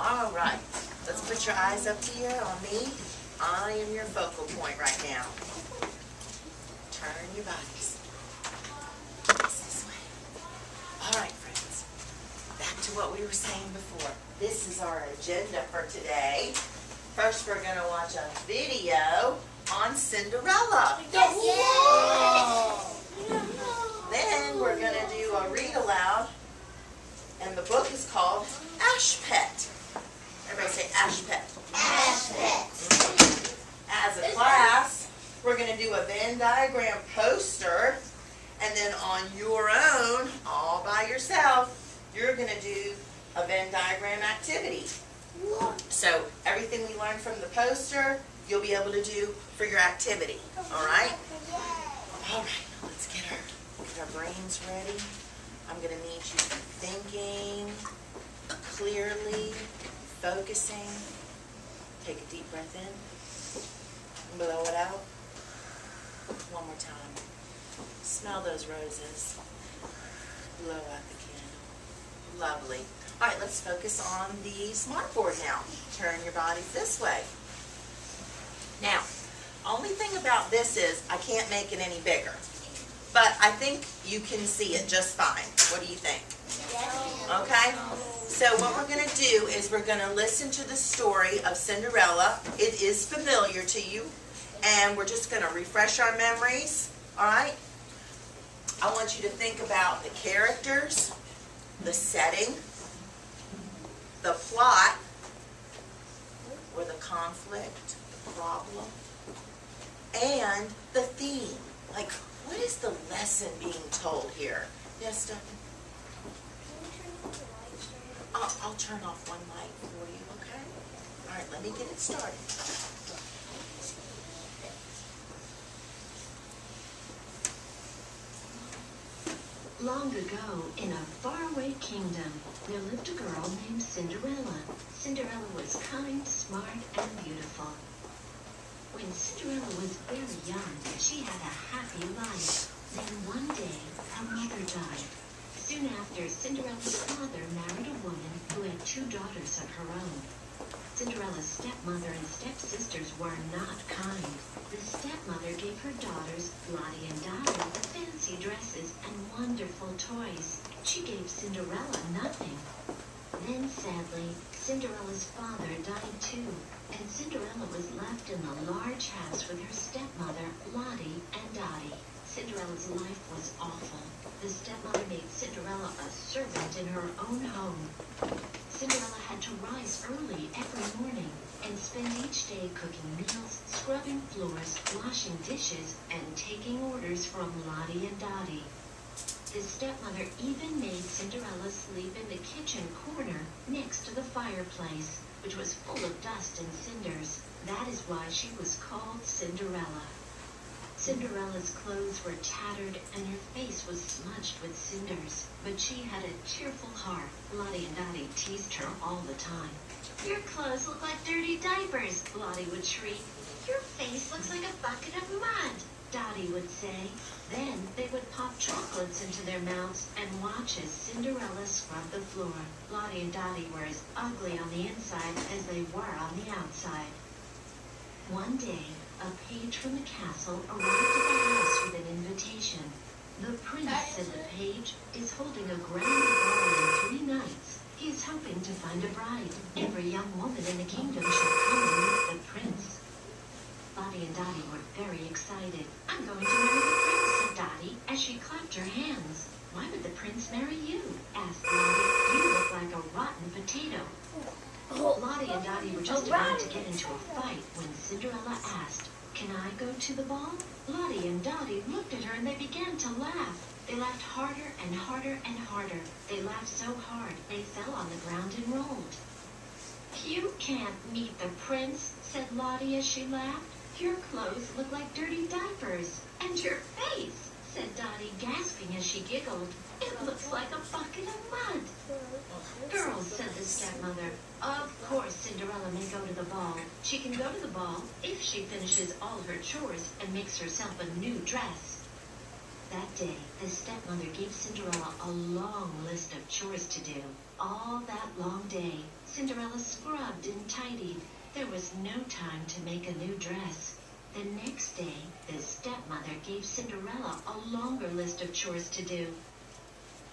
All right, let's put your eyes up here on me. I am your focal point right now. Turn your bodies. Face this way. All right, friends. Back to what we were saying before. This is our agenda for today. First, we're going to watch a video on Cinderella. Yes! Then we're going to do a read aloud, and the book is called Ash Pet. Everybody say Ash Pet. Ash Pet. As a class, we're going to do a Venn diagram poster, and then on your own, all by yourself, you're going to do a Venn diagram activity. So everything we learned from the poster, you'll be able to do for your activity. All right? All right, let's get our brains ready. I'm going to need you to be thinking clearly, focusing. Take a deep breath in. Blow it out. One more time. Smell those roses. Blow out the candle. Lovely. All right, let's focus on the smartboard now. Turn your bodies this way. Now, only thing about this is I can't make it any bigger. But I think you can see it just fine. What do you think? Okay? So what we're going to do is we're going to listen to the story of Cinderella. It is familiar to you. And we're just going to refresh our memories. All right? I want you to think about the characters, the setting, the plot, or the conflict, the problem, and the theme. Like, what is the lesson being told here? Yes, Stephanie? I'll turn off one light for you, okay? All right, let me get it started. Long ago, in a faraway kingdom, there lived a girl named Cinderella. Cinderella was kind, smart, and beautiful. When Cinderella was very young, she had a happy life. Then one day, her mother died. Soon after, Cinderella's father married a woman who had 2 daughters of her own. Cinderella's stepmother and stepsisters were not kind. The stepmother gave her daughters, Lottie and Dottie, fancy dresses and wonderful toys. She gave Cinderella nothing. Then, sadly, Cinderella's father died too, and Cinderella was left in a large house with her stepmother, Lottie and Dottie. Cinderella's life was awful. The stepmother made Cinderella a servant in her own home. Cinderella had to rise early every morning and spend each day cooking meals, scrubbing floors, washing dishes, and taking orders from Lottie and Dottie. The stepmother even made Cinderella sleep in the kitchen corner next to the fireplace, which was full of dust and cinders. That is why she was called Cinderella. Cinderella's clothes were tattered and her face was smudged with cinders, but she had a cheerful heart. Lottie and Dottie teased her all the time. "Your clothes look like dirty diapers," Lottie would shriek. "Your face looks like a bucket of mud," Dottie would say. Then they would pop chocolates into their mouths and watch as Cinderella scrubbed the floor. Lottie and Dottie were as ugly on the inside as they were on the outside. One day, a page from the castle arrived at the house with an invitation. "The prince," said the page, "is holding a grand ball in 3 nights. He is hoping to find a bride. Every young woman in the kingdom should come and meet the prince." Lottie and Dottie were very excited. "I'm going to marry the prince," said Dottie, as she clapped her hands. "Why would the prince marry you?" asked Lottie. "You look like a rotten potato." Lottie and Dottie were just about to get into a fight when Cinderella asked, "Can I go to the ball?" Lottie and Dottie looked at her and they began to laugh. They laughed harder and harder and harder. They laughed so hard they fell on the ground and rolled. "You can't meet the prince," said Lottie as she laughed. "Your clothes look like dirty diapers. And your face," said Dottie, gasping as she giggled. "It looks like a bucket of mud." "Girls," said the stepmother, "of course Cinderella may go to the ball. She can go to the ball if she finishes all her chores and makes herself a new dress." That day, the stepmother gave Cinderella a long list of chores to do. All that long day, Cinderella scrubbed and tidied. There was no time to make a new dress. The next day, the stepmother gave Cinderella a longer list of chores to do.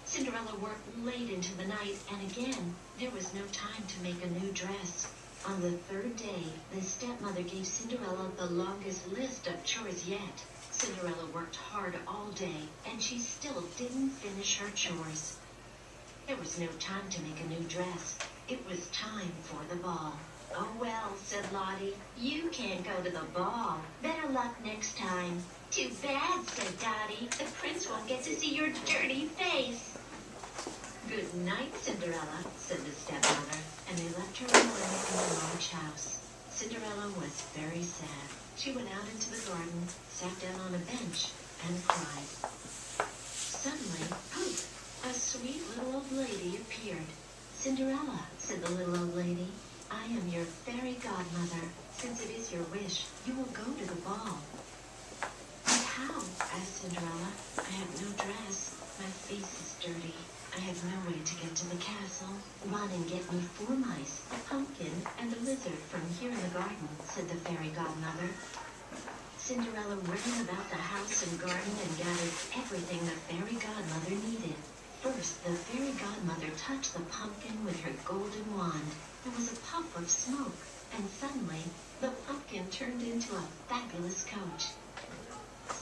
Cinderella worked late into the night, and again, there was no time to make a new dress. On the third day, the stepmother gave Cinderella the longest list of chores yet. Cinderella worked hard all day, and she still didn't finish her chores. There was no time to make a new dress. It was time for the ball. "Oh well," said Lottie, "you can't go to the ball. Better luck next time." "Too bad," said Dottie. "The prince won't get to see your dirty face." "Good night, Cinderella," said the stepmother, and they left her alone in the large house. Cinderella was very sad. She went out into the garden, sat down on a bench, and cried. Suddenly, poof! A sweet little old lady appeared. "Cinderella," said the little old lady, "I am your fairy godmother. Since it is your wish, you will go to the ball." "But how?" asked Cinderella. "I have no dress. My face is dirty. I have no way to get to the castle." "Run and get me 4 mice, a pumpkin, and a lizard from here in the garden," said the fairy godmother. Cinderella ran about the house and garden and gathered everything the fairy godmother needed. First, the fairy godmother touched the pumpkin with her golden wand. There was a puff of smoke, and suddenly, the pumpkin turned into a fabulous coach.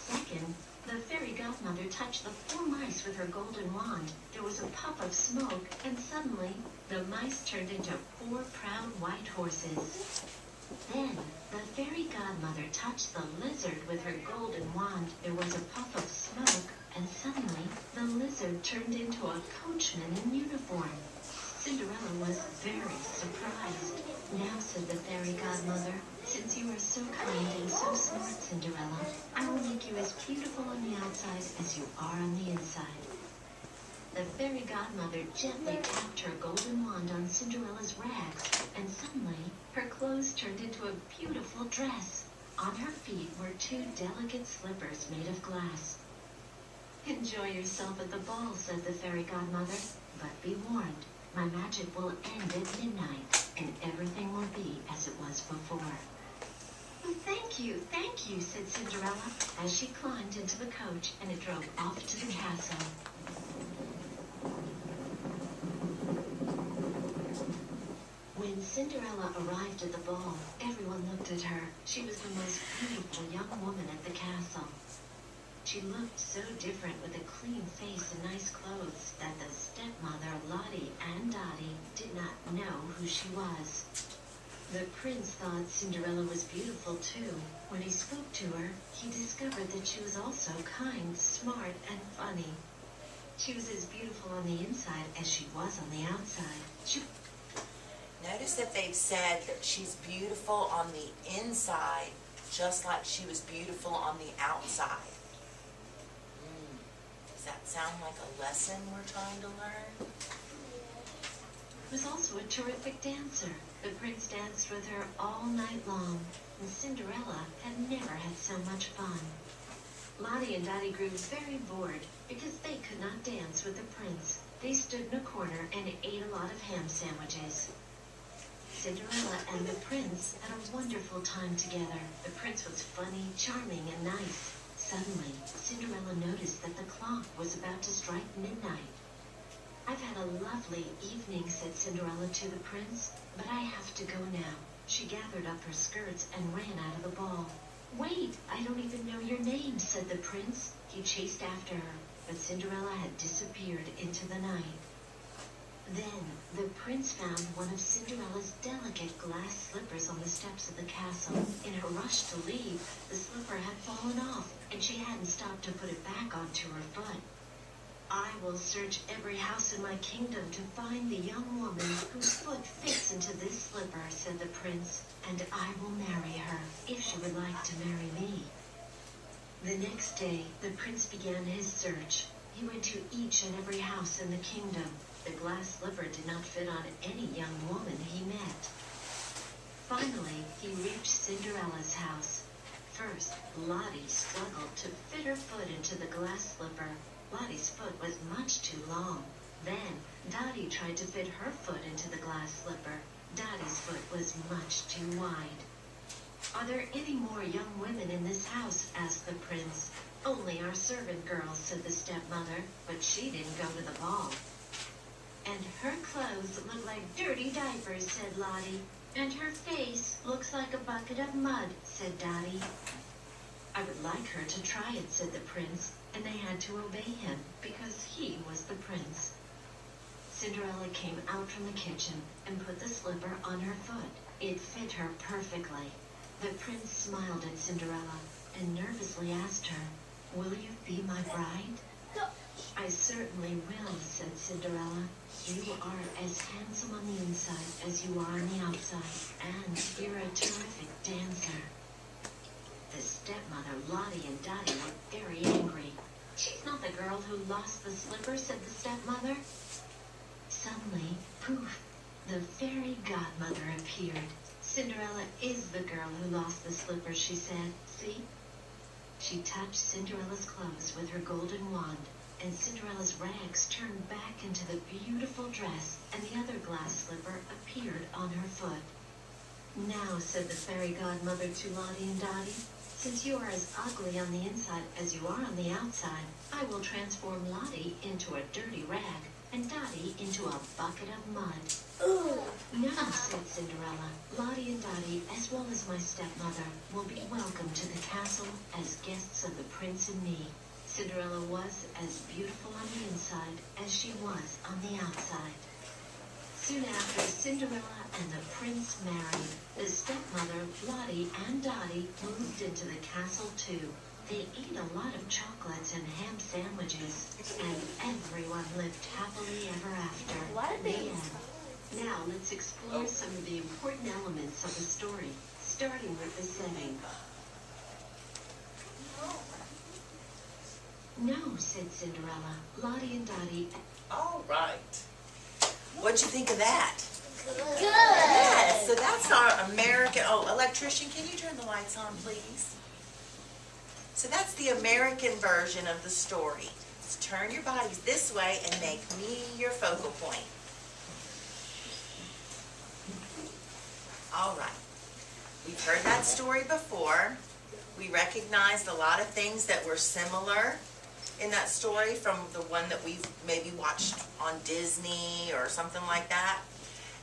Second, the fairy godmother touched the 4 mice with her golden wand. There was a puff of smoke, and suddenly, the mice turned into 4 proud white horses. Then, the fairy godmother touched the lizard with her golden wand. There was a puff of smoke, and suddenly, the lizard turned into a coachman in uniform. Cinderella was very surprised. "Now," said the fairy godmother, "since you are so kind and so smart, Cinderella, I will make you as beautiful on the outside as you are on the inside." The fairy godmother gently tapped her golden wand on Cinderella's rags, and suddenly, her clothes turned into a beautiful dress. On her feet were 2 delicate slippers made of glass. "Enjoy yourself at the ball," said the fairy godmother, "but be warned. My magic will end at midnight, and everything will be as it was before." "Oh, thank you," said Cinderella, as she climbed into the coach and it drove off to the castle. When Cinderella arrived at the ball, everyone looked at her. She was the most beautiful young woman at the castle. She looked so different with a clean face and nice clothes that the stepmother, Lottie, and Dottie did not know who she was. The prince thought Cinderella was beautiful too. When he spoke to her, he discovered that she was also kind, smart, and funny. She was as beautiful on the inside as she was on the outside. Notice that they've said that she's beautiful on the inside, just like she was beautiful on the outside. Does that sound like a lesson we're trying to learn? Was also a terrific dancer. The prince danced with her all night long, and Cinderella had never had so much fun. Lottie and Dottie grew very bored because they could not dance with the prince. They stood in a corner and ate a lot of ham sandwiches. Cinderella and the prince had a wonderful time together. The prince was funny, charming, and nice. Suddenly, Cinderella noticed that the clock was about to strike midnight. "I've had a lovely evening," said Cinderella to the prince, "but I have to go now." She gathered up her skirts and ran out of the ball. "Wait, I don't even know your name," said the prince. He chased after her, but Cinderella had disappeared into the night. Then, the prince found one of Cinderella's delicate glass slippers on the steps of the castle. In her rush to leave, the slipper had fallen off, and she hadn't stopped to put it back onto her foot. "I will search every house in my kingdom to find the young woman whose foot fits into this slipper," said the prince, "and I will marry her, if she would like to marry me." The next day, the prince began his search. He went to each and every house in the kingdom. The glass slipper did not fit on any young woman he met. Finally, he reached Cinderella's house. First, Lottie struggled to fit her foot into the glass slipper. Lottie's foot was much too long. Then, Dottie tried to fit her foot into the glass slipper. Dottie's foot was much too wide. "Are there any more young women in this house?" asked the prince. "Only our servant girl," said the stepmother, "but she didn't go to the ball." "And her clothes look like dirty diapers," said Lottie. "And her face looks like a bucket of mud," said Dottie. "I would like her to try it," said the prince, and they had to obey him because he was the prince. Cinderella came out from the kitchen and put the slipper on her foot. It fit her perfectly. The prince smiled at Cinderella and nervously asked her, "Will you be my bride?" "I certainly will," said Cinderella. "You are as handsome on the inside as you are on the outside, and you're a terrific dancer." The stepmother, Lottie, and Dottie were very angry. "She's not the girl who lost the slipper," said the stepmother. Suddenly, poof, the fairy godmother appeared. "Cinderella is the girl who lost the slipper," she said. "See?" She touched Cinderella's clothes with her golden wand, and Cinderella's rags turned back into the beautiful dress, and the other glass slipper appeared on her foot. "Now," said the fairy godmother to Lottie and Dottie, "since you are as ugly on the inside as you are on the outside, I will transform Lottie into a dirty rag and Dottie into a bucket of mud." "Now," said Cinderella, "Lottie and Dottie, as well as my stepmother, will be welcome to the castle as guests of the prince and me." Cinderella was as beautiful on the inside as she was on the outside. Soon after, Cinderella and the prince married. The stepmother, Lottie, and Dottie moved into the castle too. They ate a lot of chocolates and ham sandwiches, and everyone lived happily ever after. The end. Now let's explore some of the important elements of the story, starting with the setting. "No," said Cinderella. "Lottie and Dottie..." All right. What'd you think of that? Good. Yes, so that's our American, electrician, can you turn the lights on, please? So that's the American version of the story. So turn your bodies this way and make me your focal point. All right. We've heard that story before. We recognized a lot of things that were similar in that story from the one that we've maybe watched on Disney or something like that.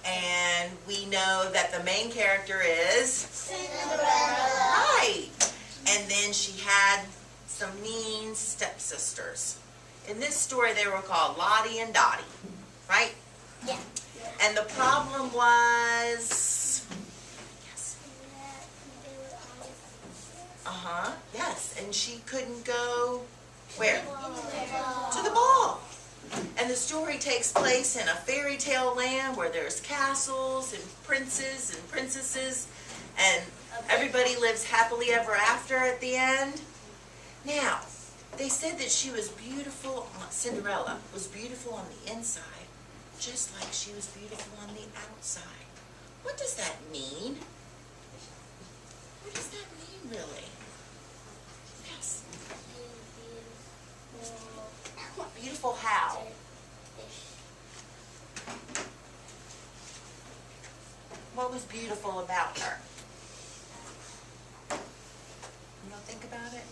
And we know that the main character is Cinderella. right. And then she had some mean stepsisters. In this story, they were called Lottie and Dottie, right? Yeah. And the problem was, yes, yes, and she couldn't go where? To the ball. And the story takes place in a fairy tale land where there's castles and princes and princesses, and everybody lives happily ever after at the end. Now, they said that she was beautiful, Cinderella was beautiful on the inside, just like she was beautiful on the outside. What does that mean? What does that mean, really? Yes. Beautiful how? What was beautiful about her? You don't think about it?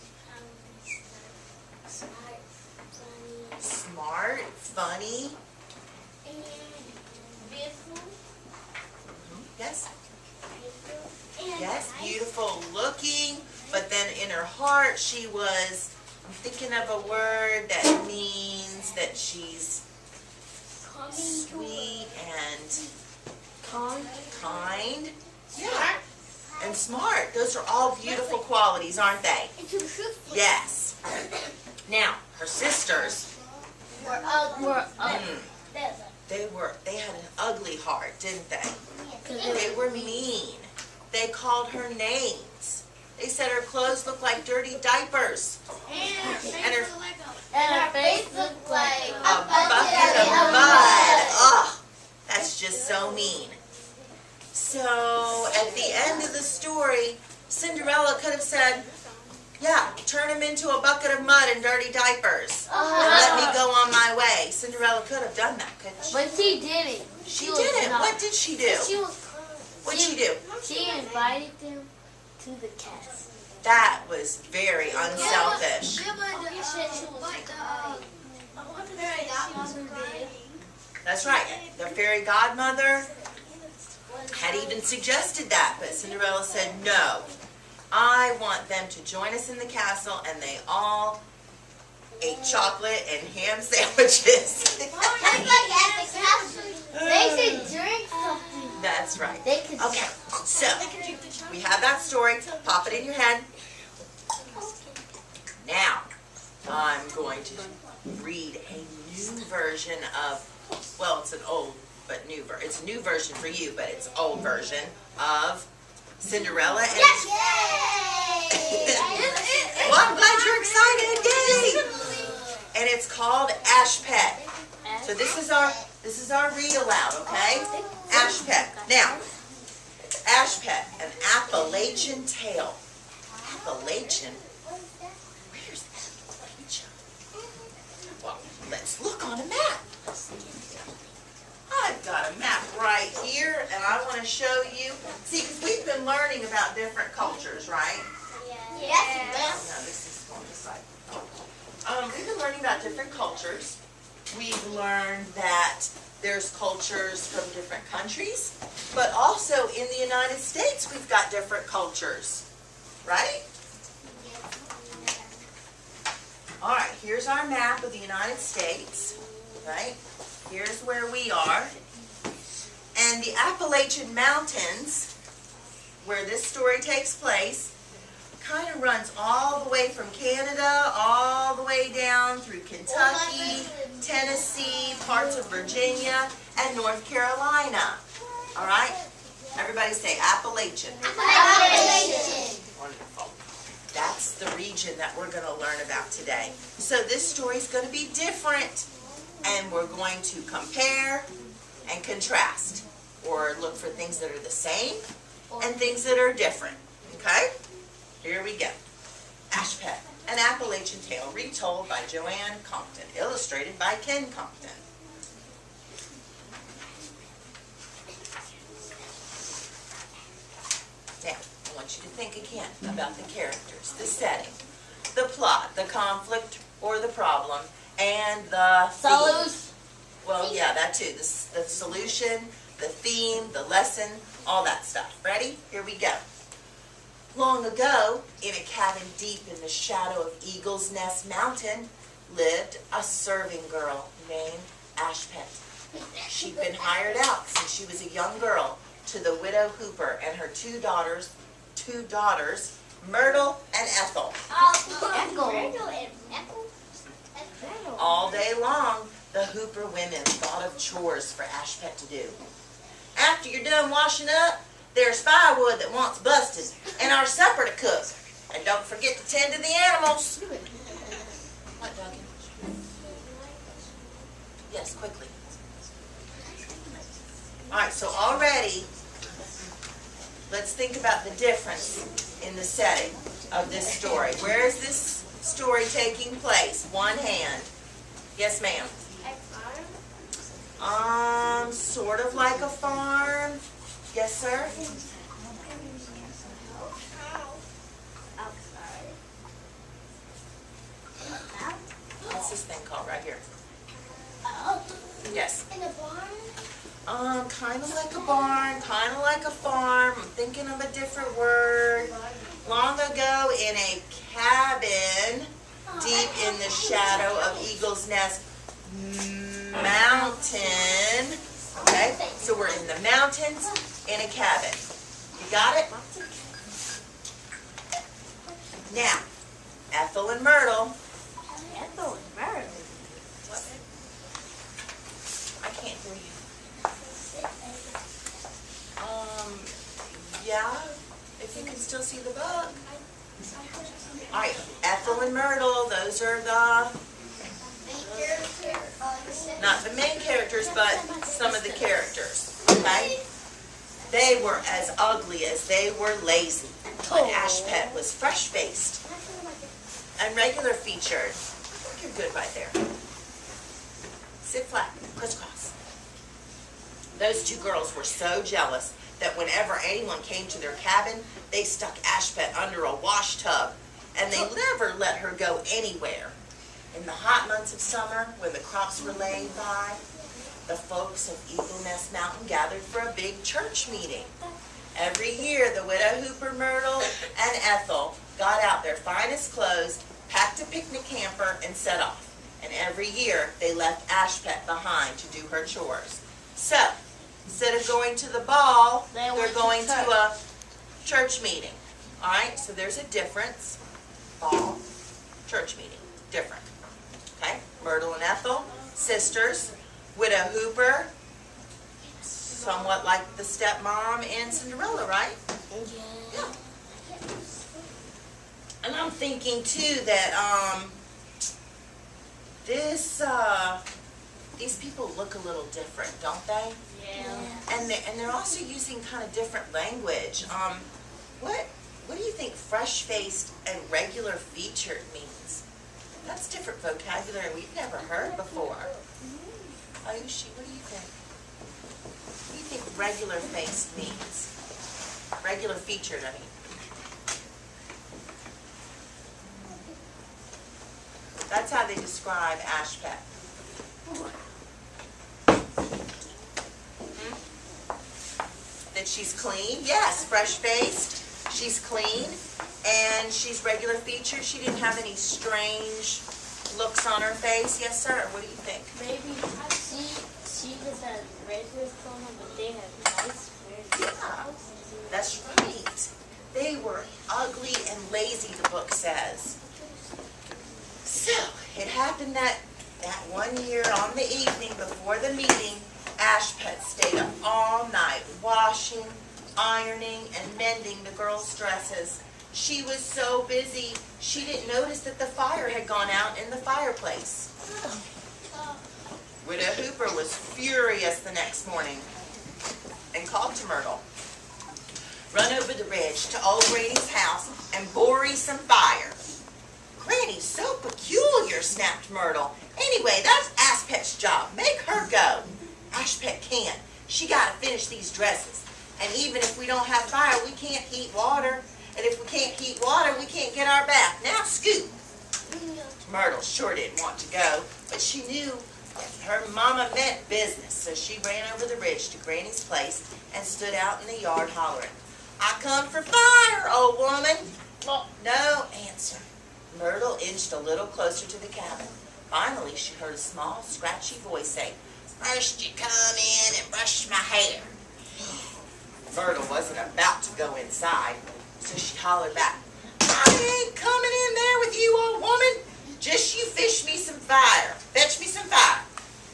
Smart, funny. And beautiful. Yes? And Yes, nice. beautiful looking, but then in her heart she was, I'm thinking of a word that means that she's sweet and kind. Yeah. And smart. Those are all beautiful qualities, aren't they? And truthful. Yes. Now, her sisters, We're ugly. they had an ugly heart, didn't they? They were mean. They called her names. They said her clothes looked like dirty diapers. And her face looked like a bucket of mud. Ugh, that's just so mean. So at the end of the story, Cinderella could have said, yeah, turn him into a bucket of mud and dirty diapers and let me go on my way. Cinderella could have done that, couldn't she? But she didn't. She didn't. What did she do? What'd she do? She invited them to the castle. That was very unselfish. That's right. The fairy godmother had even suggested that, but Cinderella said, no, I want them to join us in the castle, and they all ate chocolate and ham sandwiches. They should drink something. That's right. They could. Okay, so we have that story. Pop it in your head. Now, I'm going to read a new version of, well, it's an old but new version. It's a new version for you, but it's an old version of Cinderella and... Yes! Well, I'm glad you're excited. Yay! And it's called Ash Pet. So this is our read aloud, okay? Ash Pet. Now, Ash Pet, an Appalachian tale. Appalachian? Where's Appalachia? Well, let's look on a map. I've got a map right here, and I want to show you. See, because we've been learning about different cultures, right? Yes. No, this is on this side. We've been learning about different cultures. We've learned that there's cultures from different countries, but also in the United States we've got different cultures, right? All right, here's our map of the United States, right? Here's where we are. And the Appalachian Mountains, where this story takes place, kind of runs all the way from Canada, all the way down through Kentucky, Tennessee, parts of Virginia, and North Carolina. All right? Everybody say Appalachian. Wonderful. That's the region that we're going to learn about today. So this story is going to be different, and we're going to compare and contrast, or look for things that are the same and things that are different. Okay? Here we go. Ash Pet, an Appalachian tale retold by Joanne Compton, illustrated by Ken Compton. Now, I want you to think again about the characters, the setting, the plot, the conflict or the problem, and the Solution. Well, yeah, that too. The solution, the theme, the lesson, all that stuff. Ready? Here we go. Long ago, in a cabin deep in the shadow of Eagle's Nest Mountain, lived a serving girl named Ash Pet. She'd been hired out since she was a young girl to the widow Hooper and her two daughters, Myrtle and Ethel. All day long, the Hooper women thought of chores for Ash Pet to do. After you're done washing up, there's firewood that wants busted, and our supper to cook. And don't forget to tend to the animals. What, Duncan? Yes, quickly. All right, so already, let's think about the difference in the setting of this story. Where is this story taking place? One hand. Yes, ma'am. Sort of like a farm. Yes, sir? What's this thing called right here? Yes. In a barn? Kind of like a barn, kind of like a farm. I'm thinking of a different word. Long ago in a cabin deep in the shadow of Eagle's Nest Mountain. Okay, so we're in the mountains in a cabin. You got it? Now, Ethel and Myrtle. Ethel and Myrtle. What? I can't hear you. Yeah, if you can still see the book. All right, Ethel and Myrtle, those are the, not the main characters, but some of the characters, okay? They were as ugly as they were lazy. But Ashpet was fresh-faced and regular-featured. You're good right there. Sit flat, crisscross. Those two girls were so jealous that whenever anyone came to their cabin, they stuck Ashpet under a wash tub, and they never let her go anywhere. In the hot months of summer, when the crops were laying by, the folks of Eagle Nest Mountain gathered for a big church meeting. Every year, the widow Hooper, Myrtle, and Ethel got out their finest clothes, packed a picnic hamper, and set off. And every year, they left Ashpet behind to do her chores. So, instead of going to the ball, they're going to a church meeting. All right, so there's a difference. Ball, church meeting, different. Okay, Myrtle and Ethel, sisters. Widow Hooper, somewhat like the stepmom in Cinderella, right? Yeah. And I'm thinking too that these people look a little different, don't they? Yeah. And they're also using kind of different language. What do you think fresh-faced and regular-featured means? That's different vocabulary we've never heard before. Ayushi, what do you think? What do you think regular-faced means? Regular-featured, I mean. That's how they describe Ashpet. That she's clean? Yes, fresh-faced. She's clean. And she's regular-featured. She didn't have any strange looks on her face. Yes, sir. What do you think? Maybe she just has regular clothes on, but they have nice weird clothes. That's right. They were ugly and lazy, the book says. So, it happened that one year on the evening before the meeting, Ashpet stayed up all night washing, ironing, and mending the girls' dresses. She was so busy, she didn't notice that the fire had gone out in the fireplace. Widow Hooper was furious the next morning and called to Myrtle. Run over the ridge to old Granny's house and borry some fire. Granny's so peculiar, snapped Myrtle. Anyway, that's Ashpet's job. Make her go. Ashpet can't. She gotta finish these dresses. And even if we don't have fire, we can't heat water. And if we can't heat water, we can't get our bath. Now scoot. Myrtle sure didn't want to go, but she knew her mama meant business, so she ran over the ridge to Granny's place and stood out in the yard hollering, "I come for fire, old woman." No answer. Myrtle inched a little closer to the cabin. Finally, she heard a small, scratchy voice say, "First you come in and brush my hair." Myrtle wasn't about to go inside, so she hollered back, "I ain't coming in there with you, old woman. Just you fish me some fire. Fetch me some fire."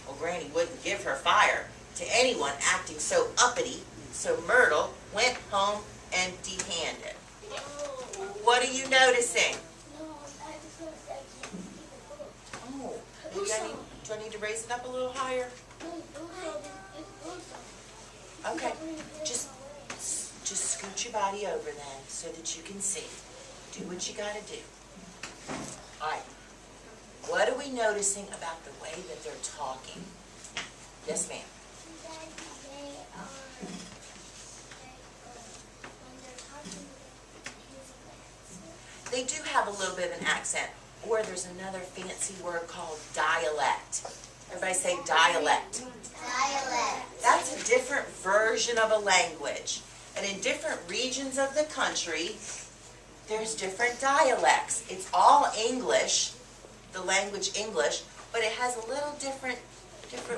Well, Granny wouldn't give her fire to anyone acting so uppity, so Myrtle went home empty-handed. What are you noticing? Oh, maybe do I need to raise it up a little higher? Okay, just scoot your body over then so that you can see. Do what you gotta do. All right. What are we noticing about the way that they're talking? Yes, ma'am. They do have a little bit of an accent, or there's another fancy word called dialect. Everybody say dialect. Dialect. That's a different version of a language. And in different regions of the country, there's different dialects. It's all English, the language English, but it has a little different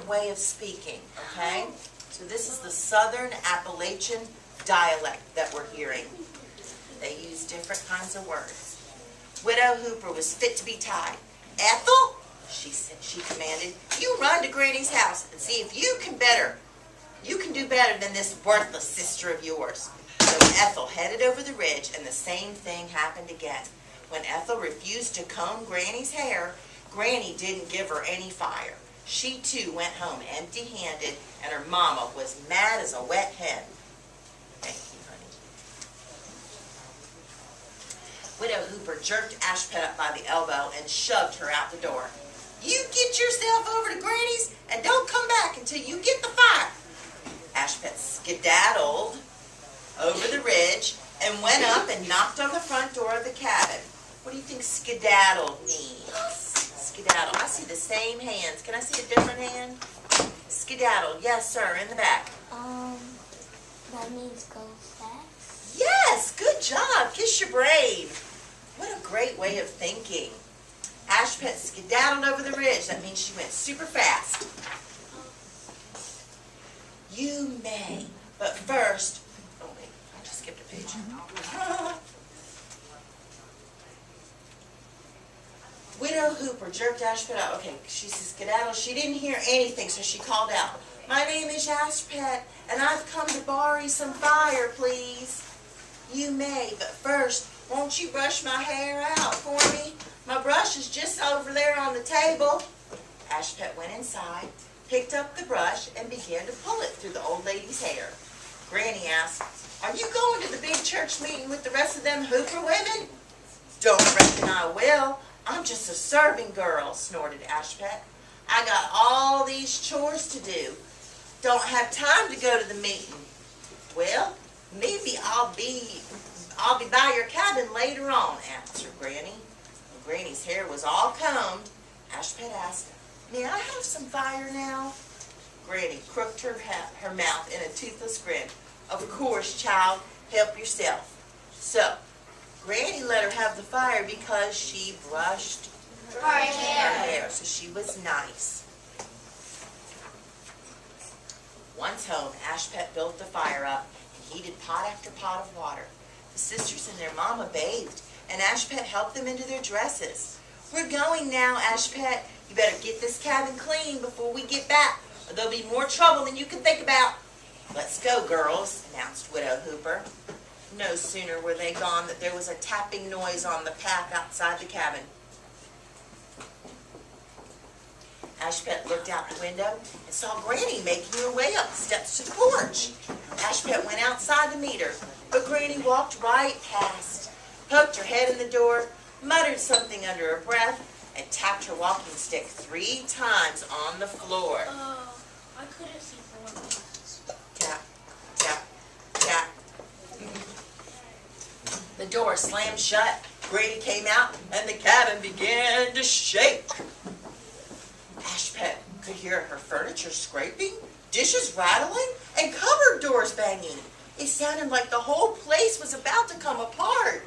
way of speaking, okay? So this is the Southern Appalachian dialect that we're hearing. They use different kinds of words. Widow Hooper was fit to be tied. "Ethel," she commanded, "you run to Granny's house and see if you can do better than this worthless sister of yours." So Ethel headed over the ridge, and the same thing happened again. When Ethel refused to comb Granny's hair, Granny didn't give her any fire. She too went home empty-handed, and her mama was mad as a wet hen. Thank you, honey. Widow Hooper jerked Ashpet up by the elbow and shoved her out the door. You get yourself over to Granny's and don't come back until you get the fire. Ashpet skedaddled over the ridge and went up and knocked on the front door of the cabin. What do you think skedaddle means? Skedaddle. I see the same hands. Can I see a different hand? Skedaddle. Yes, sir. In the back. That means go fast. Yes. Good job. Kiss your brain. What a great way of thinking. Ashpet skedaddled over the ridge. That means she went super fast. You may, but first, oh wait, I just skipped a page. Widow Hooper jerked Ashpet out. Okay, she skedaddled. She didn't hear anything, so she called out, "My name is Ashpet, and I've come to borrow some fire, please." You may, but first, won't you brush my hair out for me? My brush is just over there on the table. Ashpet went inside, picked up the brush, and began to pull it through the old lady's hair. Granny asked, "Are you going to the big church meeting with the rest of them Hooper women?" "Don't reckon I will. I'm just a serving girl," snorted Ashpet. "I got all these chores to do. Don't have time to go to the meeting." "Well, maybe I'll be by your cabin later on," answered Granny. When Granny's hair was all combed, Ashpet asked, "May I have some fire now?" Granny crooked her mouth in a toothless grin. "Of course, child, help yourself." So, Granny let her have the fire because she brushed her hair, so she was nice. Once home, Ashpet built the fire up and heated pot after pot of water. The sisters and their mama bathed, and Ashpet helped them into their dresses. "We're going now, Ashpet. You better get this cabin clean before we get back, or there'll be more trouble than you can think about." "Let's go, girls," announced Widow Hooper. No sooner were they gone than there was a tapping noise on the path outside the cabin. Ashpet looked out the window and saw Granny making her way up the steps to the porch. Ashpet went outside to meet her, but Granny walked right past, poked her head in the door, muttered something under her breath, and tapped her walking stick 3 times on the floor. I couldn't see for 1 minute. Tap, tap, tap. The door slammed shut, Granny came out, and the cabin began to shake. Ashpet could hear her furniture scraping, dishes rattling, and cupboard doors banging. It sounded like the whole place was about to come apart.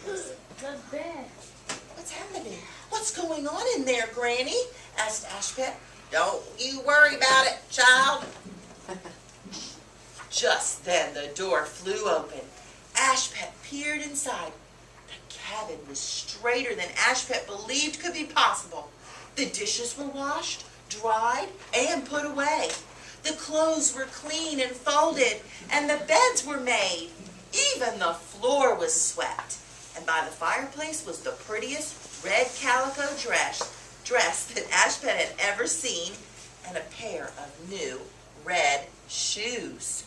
The bed. "What's happening? What's going on in there, Granny?" asked Ashpet. "Don't you worry about it, child." Just then the door flew open. Ashpet peered inside. The cabin was straighter than Ashpet believed could be possible. The dishes were washed, dried, and put away. The clothes were clean and folded, and the beds were made. Even the floor was swept. And by the fireplace was the prettiest red calico dress that Ashpet had ever seen, and a pair of new red shoes.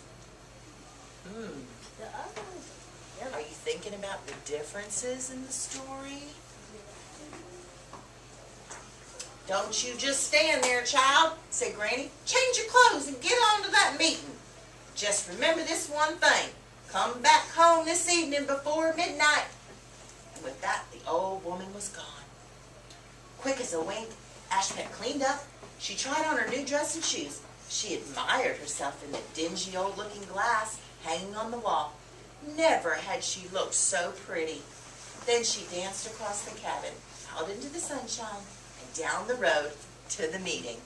The other one's Are you thinking about the differences in the story? "Don't you just stand there, child," said Granny. "Change your clothes and get on to that meeting. Just remember this one thing. Come back home this evening before midnight." And with that, the old woman was gone. Quick as a wink, Ashpet cleaned up. She tried on her new dress and shoes. She admired herself in the dingy old-looking glass hanging on the wall. Never had she looked so pretty. Then she danced across the cabin, out into the sunshine, and down the road to the meeting.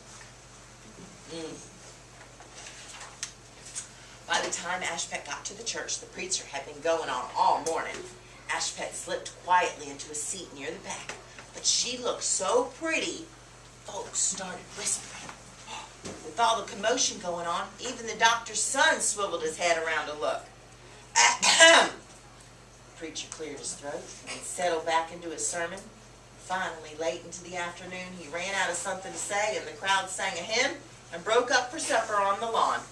By the time Ashpet got to the church, the preacher had been going on all morning. Ashpet slipped quietly into a seat near the back, but she looked so pretty, folks started whispering. With all the commotion going on, even the doctor's son swiveled his head around to look. Ahem! The preacher cleared his throat and settled back into his sermon. Finally, late into the afternoon, he ran out of something to say, and the crowd sang a hymn and broke up for supper on the lawn.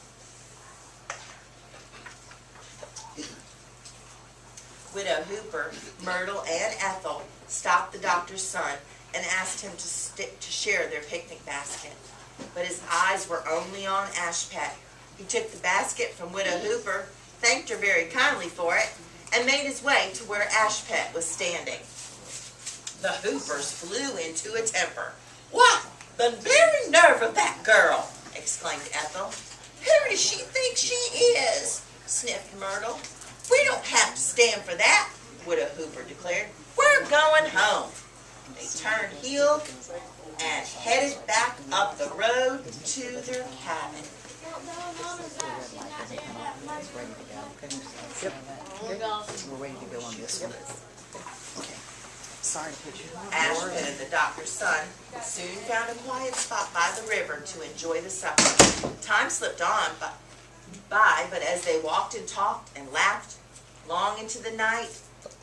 Widow Hooper, Myrtle, and Ethel stopped the doctor's son and asked him to share their picnic basket. But his eyes were only on Ashpet. He took the basket from Widow Hooper, thanked her very kindly for it, and made his way to where Ashpet was standing. The Hoopers flew into a temper. "Why, the very nerve of that girl!" exclaimed Ethel. "Who does she think she is?" sniffed Myrtle. "We don't have to stand for that," Widow Hooper declared. "We're going home." They turned heel and headed back up the road to their cabin. We're ready to go on this one. Okay. Sorry to put you on. Ashpet and the doctor's son soon found a quiet spot by the river to enjoy the supper. Time slipped on by, but as they walked and talked and laughed long into the night,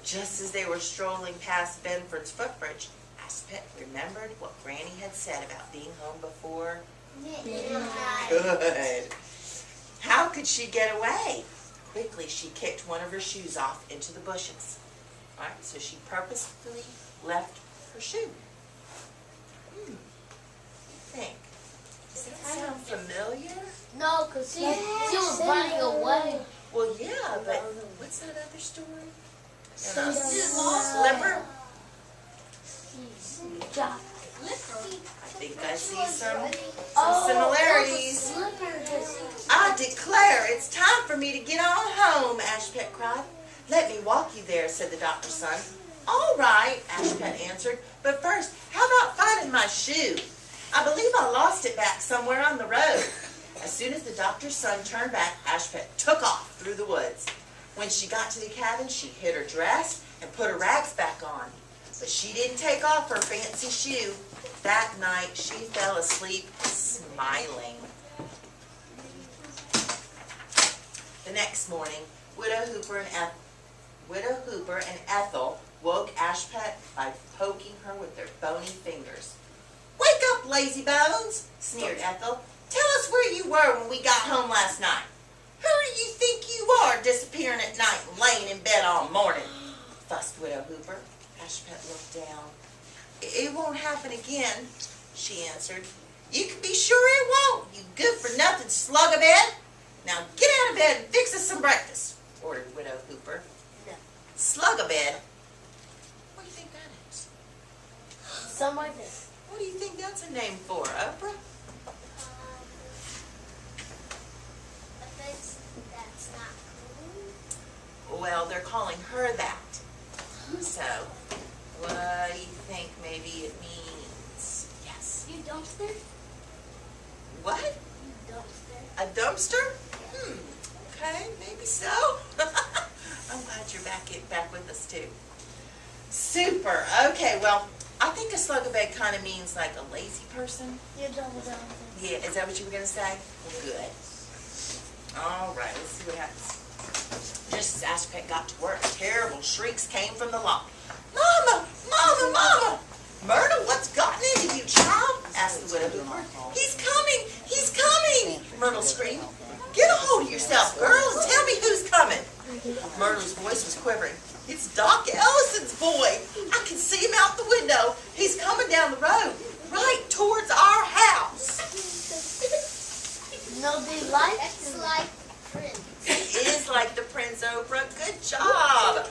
just as they were strolling past Benford's footbridge, Ashpet remembered what Granny had said about being home before. Good. How could she get away? Quickly, she kicked one of her shoes off into the bushes. All right, so she purposefully left her shoe. Think. Does that sound familiar? No, because she was running away. Well, yeah, but what's that other story? Slipper? I think I see some similarities. I declare it's time for me to get on home, Ashpet cried. "Let me walk you there," said the doctor's son. "All right," Ashpet answered, "but first, how about finding my shoe? I believe I lost it back somewhere on the road." As soon as the doctor's son turned back, Ashpet took off through the woods. When she got to the cabin, she hid her dress and put her rags back on. But she didn't take off her fancy shoe. That night, she fell asleep smiling. The next morning, Widow Hooper and Ethel woke Ashpet by poking her with their bony fingers. "Wake up, lazy bones," sneered Ethel. "Tell us where you were when we got home last night. Who do you think you are, disappearing at night and laying in bed all morning?" fussed Widow Hooper. Ashpet looked down. "It won't happen again," she answered. "You can be sure it won't, you good-for-nothing slug of bed. Now get out of bed and fix us some breakfast," ordered Widow Hooper. No. Slug a bed? What do you think that is? Something like this. What do you think that's a name for, Oprah? That's not cool. Well, they're calling her that. So, what do you think maybe it means? Yes. You dumpster? What? You dumpster. A dumpster? Okay, maybe so. I'm glad you're back with us too. Super. Okay, well, I think a slug a bed kind of means like a lazy person. You double down. Yeah, is that what you were going to say? Well, good. All right, let's see what happens. Just as Ashpet got to work, terrible shrieks came from the loft. "Mama! Mama! Mama! Myrtle, what's gotten into you, child?" asked the Widow Hooper. "He's coming! He's coming!" Myrtle screamed. "Get a hold of yourself, girl, and tell me who's coming." Myrtle's voice was quivering. "It's Doc Ellison's boy. I can see him out the window. He's coming down the road, right towards our house." No, they like It's like Prince. It is like the Prince, Oprah. Good job.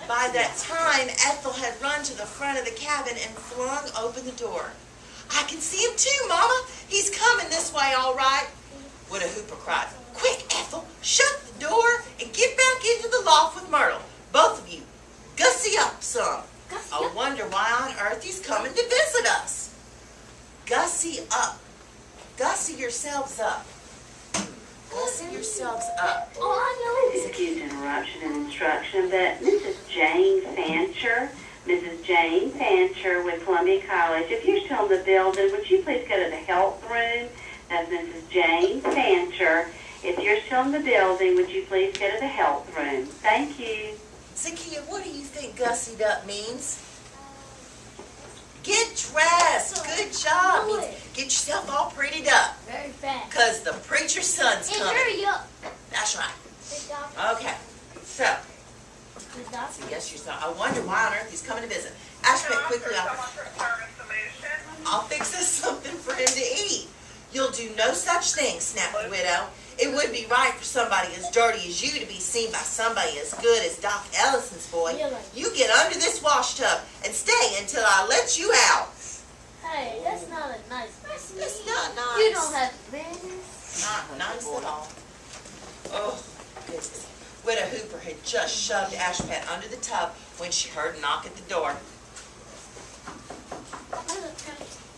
By that time, Ethel had run to the front of the cabin and flung open the door. "I can see him too, Mama. He's coming this way, all right," Widow Hooper cried. "Quick, Ethel, shut the door and get back into the loft with Myrtle. Both of you, gussy up some. I wonder why on earth he's coming to visit us." Gussy up. Gussy yourselves up. Gussy yourselves up. Oh, I know. Excuse interruption and instruction, but Mrs. Jane Fancher with Columbia College, if you're still in the building, would you please go to the health room? That's Mrs. Jane Fancher. If you're still in the building, would you please go to the health room? Thank you. Zakia, what do you think gussied up means? Get dressed. Good job. Means get yourself all prettied up. very fast. Because the preacher's son's Hey, coming. hurry up. That's right. Good job. Okay. So, The doctor. So yes, you saw. I wonder why on earth he's coming to visit. Ashpet quickly offered, I'll fix us something for him to eat. You'll do no such thing, snapped the widow. It would be right for somebody as dirty as you to be seen by somebody as good as Doc Ellison's boy. You get under this wash tub and stay until I let you out. Hey, that's not a nice thing. It's not nice. You don't have manners. Not nice at all. Oh, goodness. Widow Hooper had just shoved Ashpet under the tub when she heard a knock at the door.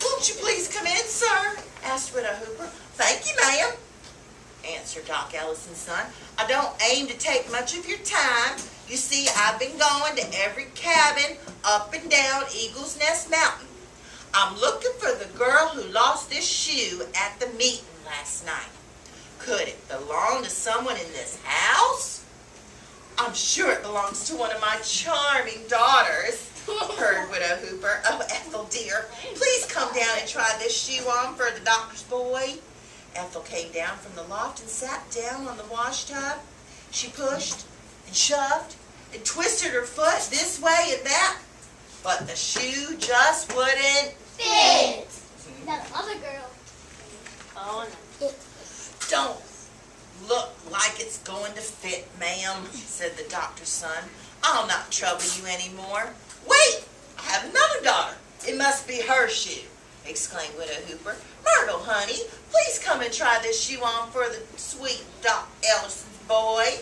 Won't you please come in, sir? Asked Widow Hooper. Thank you, ma'am, answered Doc Ellison's son. I don't aim to take much of your time. You see, I've been going to every cabin up and down Eagle's Nest Mountain. I'm looking for the girl who lost this shoe at the meeting last night. Could it belong to someone in this house? I'm sure it belongs to one of my charming daughters, purred Widow Hooper. Oh, Ethel, dear, please come down and try this shoe on for the doctor's boy. Ethel came down from the loft and sat down on the wash tub. She pushed and shoved and twisted her foot this way and that, but the shoe just wouldn't fit. That other girl. Oh, no. Don't look like it's going to fit, ma'am, said the doctor's son. I'll not trouble you anymore. Wait, I have another daughter. It must be her shoe, exclaimed Widow Hooper. Myrtle, honey, please come and try this shoe on for the sweet Doc Ellison's boy.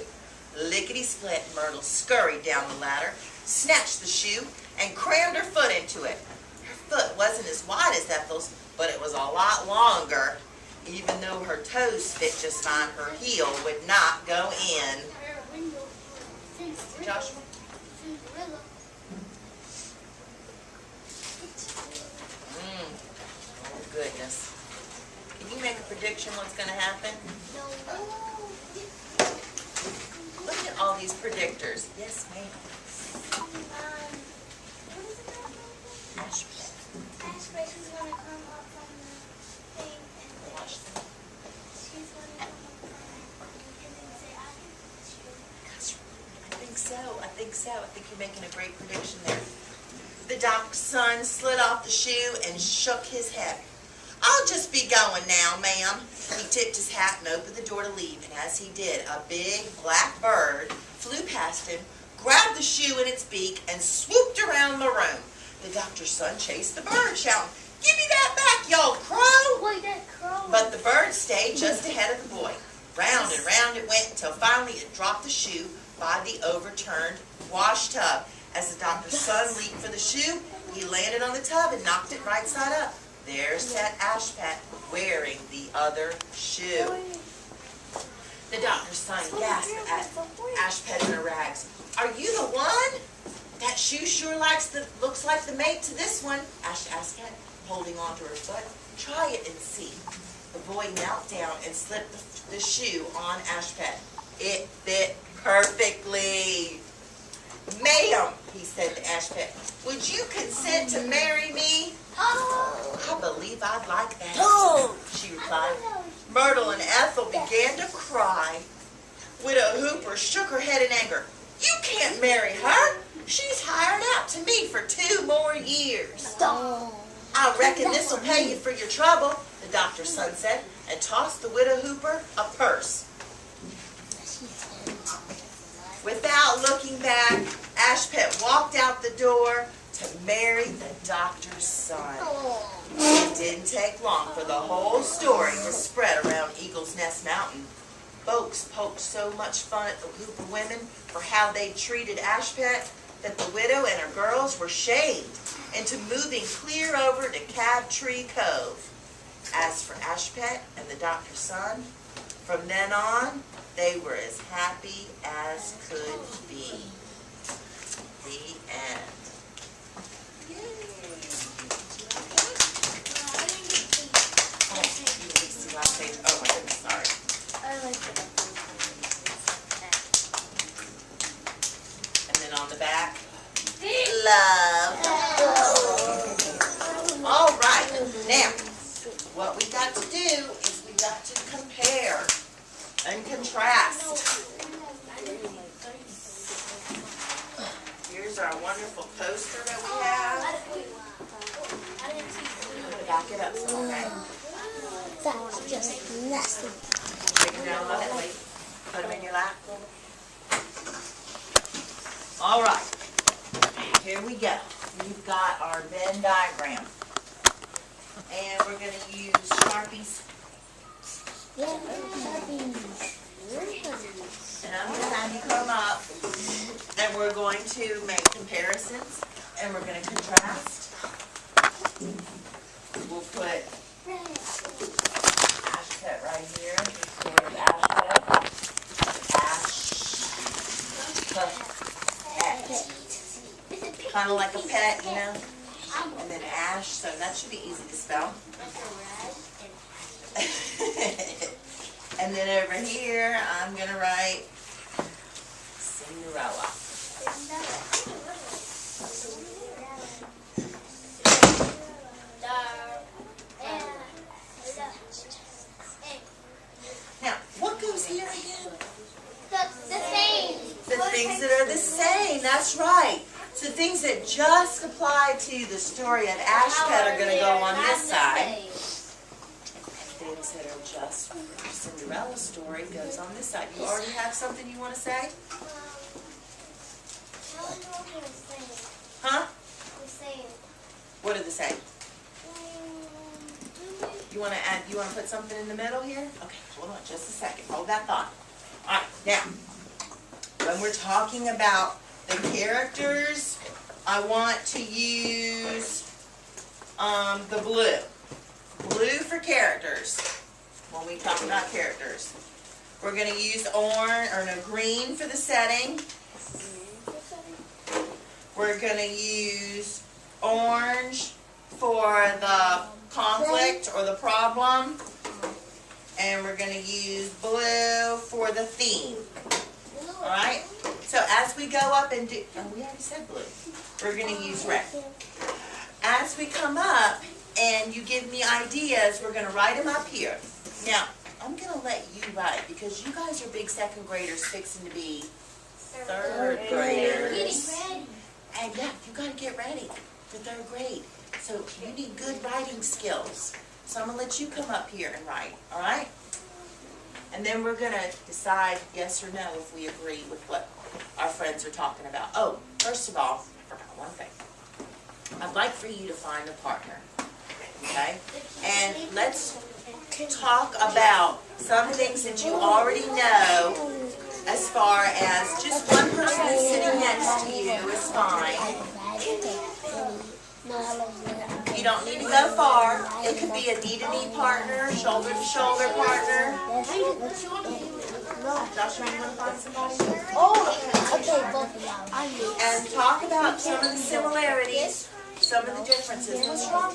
Lickety-split, Myrtle scurried down the ladder, snatched the shoe, and crammed her foot into it. Her foot wasn't as wide as Ethel's, but it was a lot longer. Even though her toes fit just fine, her heel would not go in. Joshua? Oh, goodness. Can you make a prediction what's going to happen? Look at all these predictors. Yes, ma'am. Ashpet. She's gonna come up from the thing and Watch them. she's gonna come up and then say, I can shoot. I think so. I think you're making a great prediction there. The doc's son slid off the shoe and shook his head. I'll just be going now, ma'am. He tipped his hat and opened the door to leave, and as he did, a big black bird flew past him, grabbed the shoe in its beak, and swooped around the room. The doctor's son chased the bird, shouting, "Give me that back, you old crow!" Wait, that crow. But the bird stayed just ahead of the boy. Round and round it went until finally it dropped the shoe by the overturned wash tub. As the doctor's son leaped for the shoe, he landed on the tub and knocked it right side up. There sat Ashpet wearing the other shoe. The doctor's son gasped at Ashpet in her rags. "Are you the one? That shoe sure looks like the mate to this one," asked Ashpet, holding on to her foot. "Try it and see." The boy knelt down and slipped the shoe on Ashpet. It fit perfectly. "Ma'am," he said to Ashpet, "would you consent to marry me?" "Oh, I believe I'd like that," she replied. Myrtle and Ethel began to cry. Widow Hooper shook her head in anger. "You can't marry her. She's hired out to me for 2 more years. I reckon this'll pay you for your trouble," the doctor's son said, and tossed the Widow Hooper a purse. Without looking back, Ashpet walked out the door to marry the doctor's son. It didn't take long for the whole story to spread around Eagle's Nest Mountain. Folks poked so much fun at the Hooper women for how they treated Ashpet that the widow and her girls were shamed into moving clear over to Crabtree Cove. As for Ashpet and the doctor's son, from then on, they were as happy as could be. The end. Oh my goodness, sorry. I like it. And then on the back, love. All right, now, what we got to do is we got to compare and contrast. Here's our wonderful poster that we have. I'm gonna back it up some, okay? That's just nasty. Take them down a little bit, wait. Put them in your lap. All right, here we go. We've got our Venn diagram. And we're gonna use Sharpies. And I'm gonna have you come up, and we're going to make comparisons, and we're gonna contrast. We'll put ash pet right here, the story of ash pet. Kind of like a pet, you know? And then ash, so that should be easy to spell. And then over here, I'm gonna write Cinderella. Now, what goes here again? The things that are the same, that's right. So things that just apply to the story of Ash Pet are going to go on this side. Things that are just for Cinderella's story goes on this side. You already have something you want to say? Huh? What are the same? You want to add, you want to put something in the middle here? Okay, hold on just a second. Hold that thought. All right, now, when we're talking about the characters, I want to use the blue. Blue for characters when we talk about characters. We're going to use green for the setting. We're going to use orange for the conflict or the problem. And we're going to use blue for the theme. Alright? So as we go up and do, oh, we already said blue. We're going to use red. As we come up and you give me ideas, we're going to write them up here. Now, I'm going to let you write because you guys are big second graders fixing to be third graders. And yeah, you got to get ready for third grade. So you need good writing skills. So I'm going to let you come up here and write, all right? And then we're going to decide yes or no if we agree with what our friends are talking about. Oh, first of all, I forgot one thing. I'd like for you to find a partner, okay? And let's talk about some things that you already know as far as just one person who's sitting next to you is fine. You don't need to go far. It could be a knee-to-knee partner, shoulder-to-shoulder partner. Joshua, you want to find somebody? And talk about some of the similarities, some of the differences. What's wrong?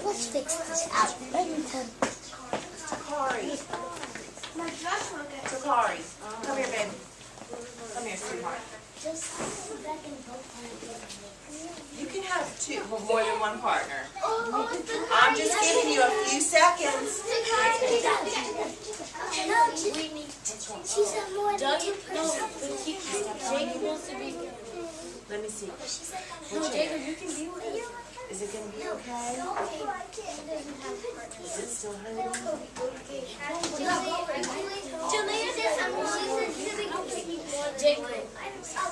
Let's fix this out. Takari. Takari. Come here, baby. Come here, sweetheart. You can have more than one partner. I'm just giving you a few seconds. She said more than two Jacob wants to be. Let me see. No, Jacob, you can be with us. Is it going to be okay? Is it still hurting?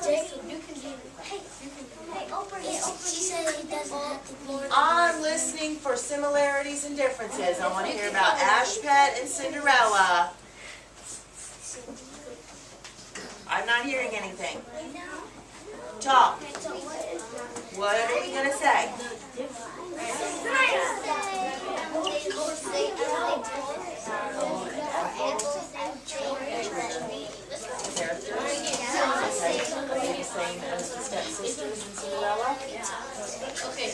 Jacob, you can be I'm listening for similarities and differences. I want to hear about Ash Pet and Cinderella. I'm not hearing anything. Talk. What are we going to say? Same as the stepsisters in Cinderella? Okay.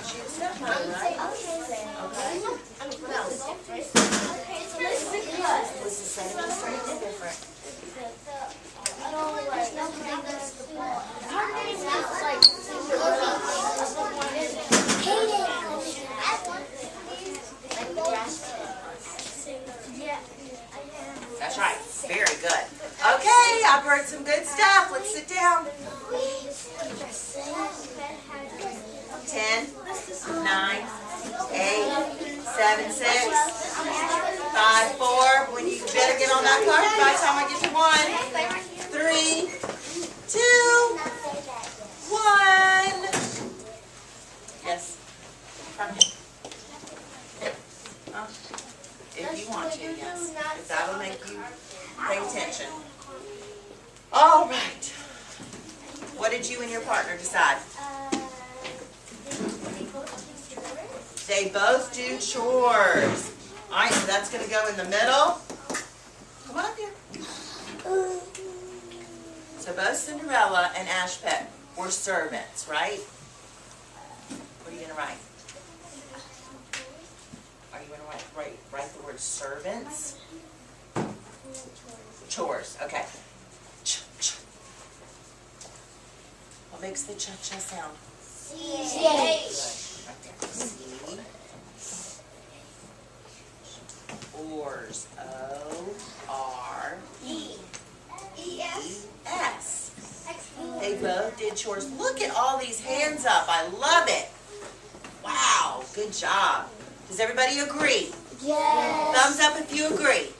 She's a stepmother, right? Okay. Was the same or different? 10, 9, 8, 7, 6, 5, 4. When you better get on that clock by the time I get to 1, 3, 2, 1. Yes. From him. If you want to, yes. If that'll make you pay attention. All right. What did you and your partner decide? They both do chores. All right, so that's going to go in the middle. Come on up here. So both Cinderella and Ashpet were servants, right? What are you going to write? Are you going to write the word servants? Chores, okay. What makes the cha-cha sound? C-H. Right there. C. Oars. O-R-E-S. They both did chores. Look at all these hands up. I love it. Wow, good job. Does everybody agree? Yes. Thumbs up if you agree.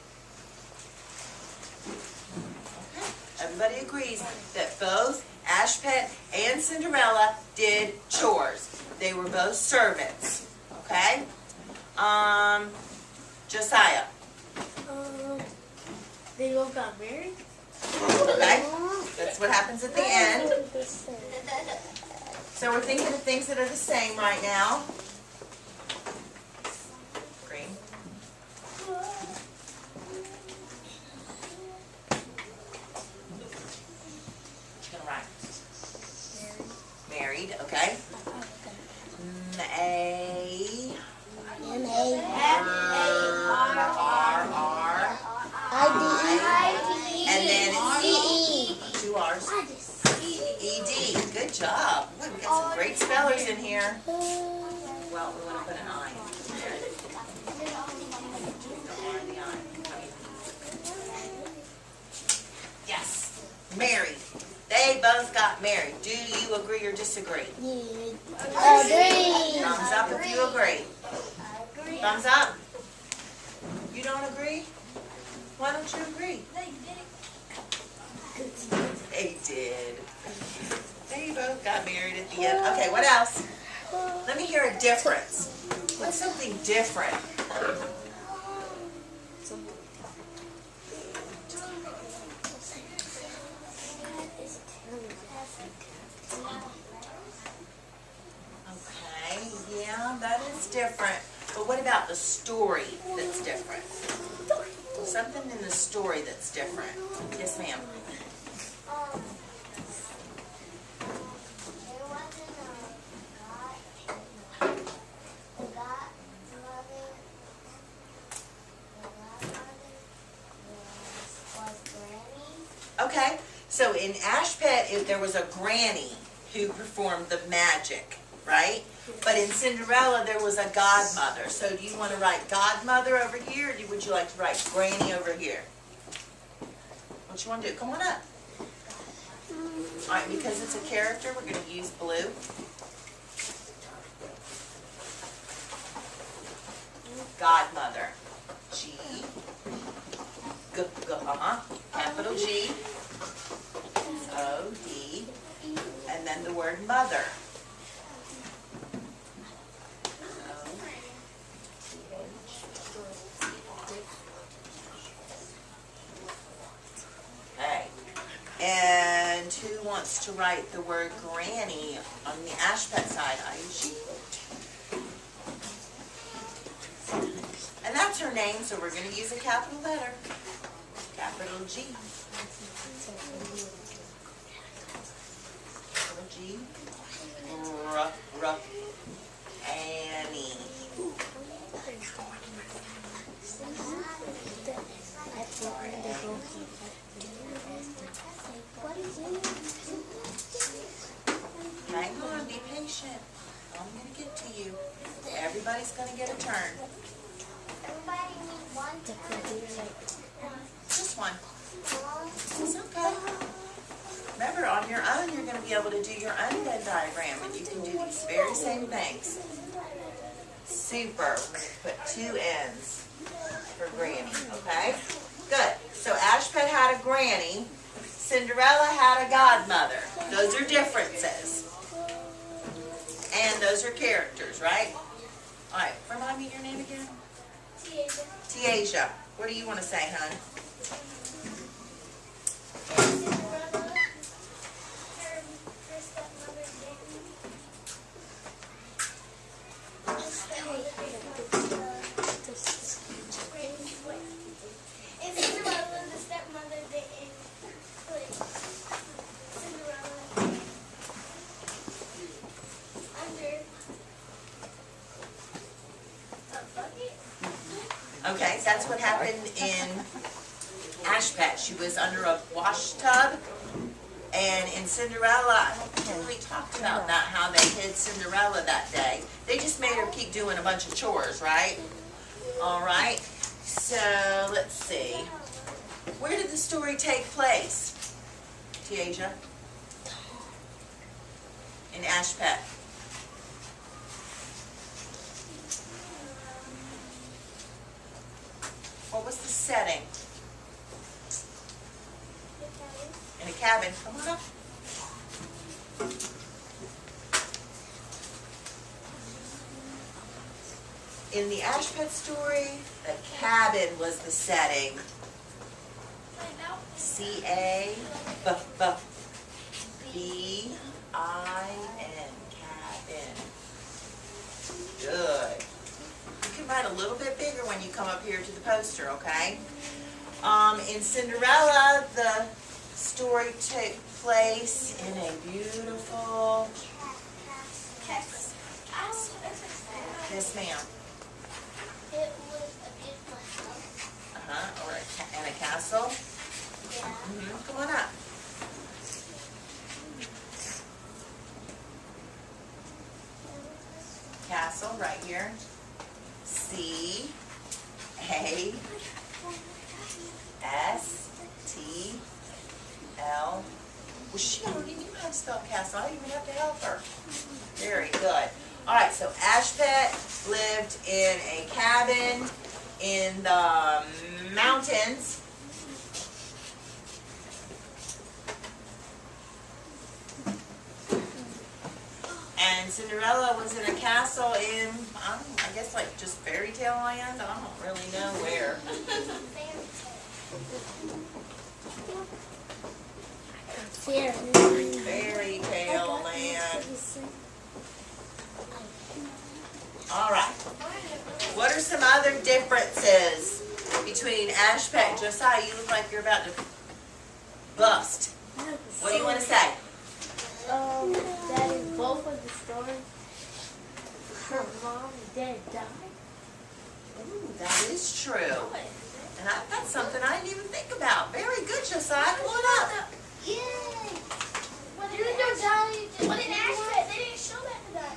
Okay. Everybody agrees that both Ashpet and Cinderella did chores. They were both servants. Okay? Josiah. They both got married? Okay? That's what happens at the end. So we're thinking of things that are the same right now. Green. What you gonna write? Married, okay. And then it's two R's. E-D. Good job. Boy, we got some great spellers in here. Well, we want to put an I in there. The R and the I. Yes. Married. They both got married. Do you agree or disagree? Agree. Thumbs up if you agree. Thumbs up. You don't agree? Why don't you agree? They did. They both got married at the end. Okay, what else? Let me hear a difference. What's something different? Okay, yeah, that is different. But what about the story that's different? Something in the story that's different. Yes, ma'am. Okay, so in Ashpet, there was a granny who performed the magic, right? But in Cinderella, there was a godmother. So do you want to write godmother over here, or would you like to write granny over here? What you want to do? Come on up. All right, because it's a character, we're going to use blue. Godmother. G. Capital G. O-D. And then the word mother. Okay. And who wants to write the word granny on the Ashpet side? Ayushi. And that's her name, so we're going to use a capital letter. Capital G. Capital G. Annie. Hang on, be patient. I'm going to get to you. Everybody's going to get a turn. Everybody needs one turn. Just one. It's okay. Remember, on your own, you're going to be able to do your own Venn diagram, and you can do these very same things. Super. We're going to put 2 N's for Granny, okay? Good. So Ashpet had a granny. Cinderella had a godmother. Those are differences. And those are characters, right? All right. Remind me your name again? Tiaja. What do you want to say, hon? Okay, that's what happened in Ashpet. She was under a wash tub. And in Cinderella, I don't think we talked about that, how they hid Cinderella that day. They just made her keep doing a bunch of chores, right? All right. So, let's see. Where did the story take place, Tiaja? In Ashpet. What was the setting? In a cabin. Come on up. In the Ashpet story, the cabin was the setting. C-A-B-B-B-I-N, cabin. Good. You can write a little bit bigger when you come up here to the poster, okay? In Cinderella, the story took place in a beautiful castle. Yes, ma'am. It was a beautiful house. Or in a castle. Yeah. Come on up. Castle, right here. C-A-S-T-L. Well, she already knew how to spell castle. I didn't even have to help her. Very good. All right, so Ashpet lived in a cabin in the mountains. And Cinderella was in a castle in, I guess, like just fairy tale land. I don't really know where. Fairy tale land. All right. What are some other differences between Ashpet and Josiah? You look like you're about to bust. What do you want to say? That in both of the stories, her mom and dad died. Ooh, that is true. And that's something I didn't even think about. Very good, Josiah. Come on up. Yay! What did Ashpet? What did Ashpet? They didn't show that to that.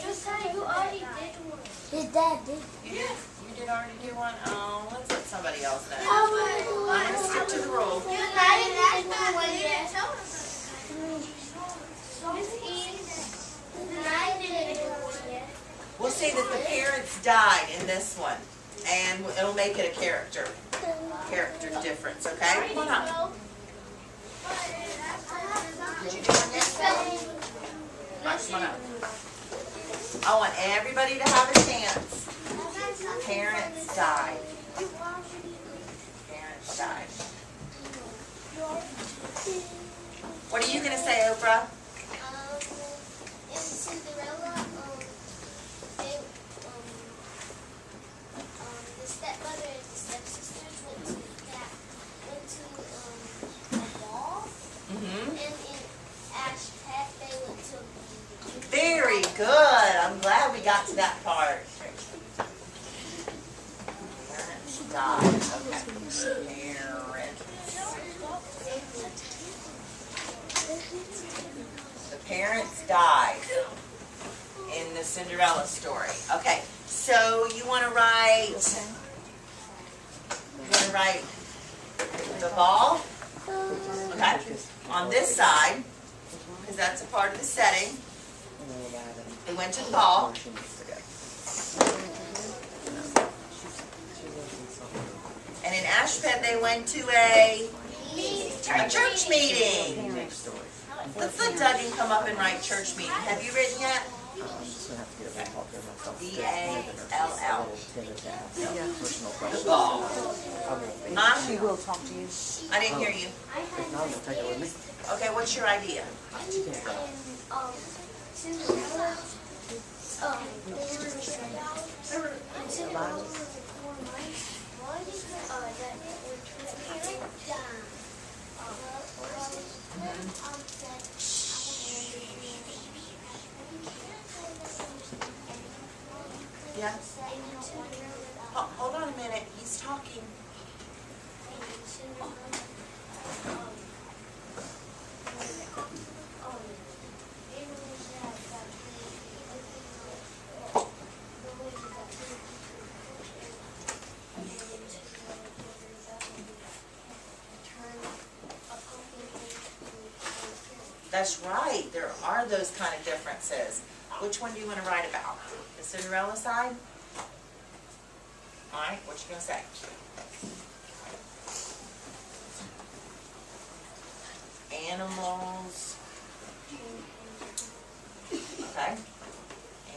Josiah, you already did one. His dad did. You did? You did already do one? Oh, let's let somebody else know. I'm I'm going to stick to the rule. You didn't Ashpet one yet. Miss Eaves, I didn't do one yet. We'll say that the parents died in this one. And it'll make it a character difference, okay? Come on up. Did you do one yet? All right, come on up. I want everybody to have a chance. Parents died. Parents died. What are you going to say, Oprah? In Cinderella, the stepmother and the stepsisters went to a ball, and in Ashpet they went to a Very good. I'm glad we got to that part. Parents died. Okay. The parents died in the Cinderella story. Okay, so you want to write the ball? Okay, Okay, on this side, because that's a part of the setting, they went to the ball. And in Ashpet, they went to a church meeting. Let's let Dougie come up and write church meeting. Have you written yet? B-A-L-L. The ball. Huh? She will talk to you. I didn't hear you. If not, we'll take it with me. Okay, what's your idea? Yeah. Hold on a minute. He's talking. That's right. There are those kind of differences. Which one do you want to write about? The Cinderella side? All right, what you gonna say? Animals. Okay.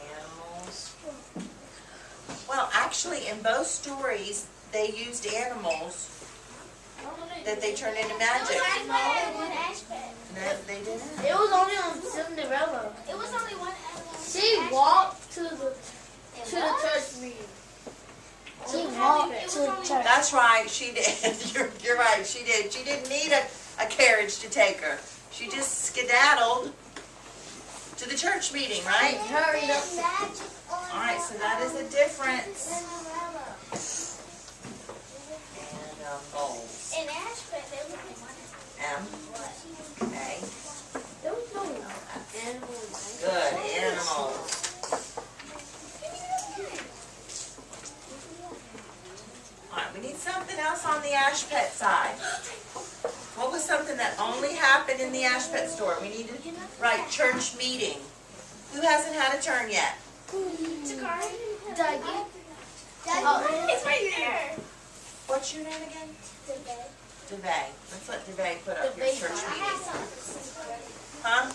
Animals. Well, actually, in both stories, they used animals that they turned into magic. No, they didn't. It was only on Cinderella. It was only one animal. She walked to the church meeting. She walked to the church. That's right, she did. You're right, she did. She didn't need a carriage to take her. She just skedaddled to the church meeting, right? Hurried up. All right, so that is a difference. Animals. In Ashford, they look at M. A. There was no animals. Good, animals. All right, we need something else on the Ashpet side. What was something that only happened in the Ashpet store? We need to write church meeting. Who hasn't had a turn yet? Dougie. It's right there. What's your name again? DeVay. Let's let DeVay put up your church meeting. Huh?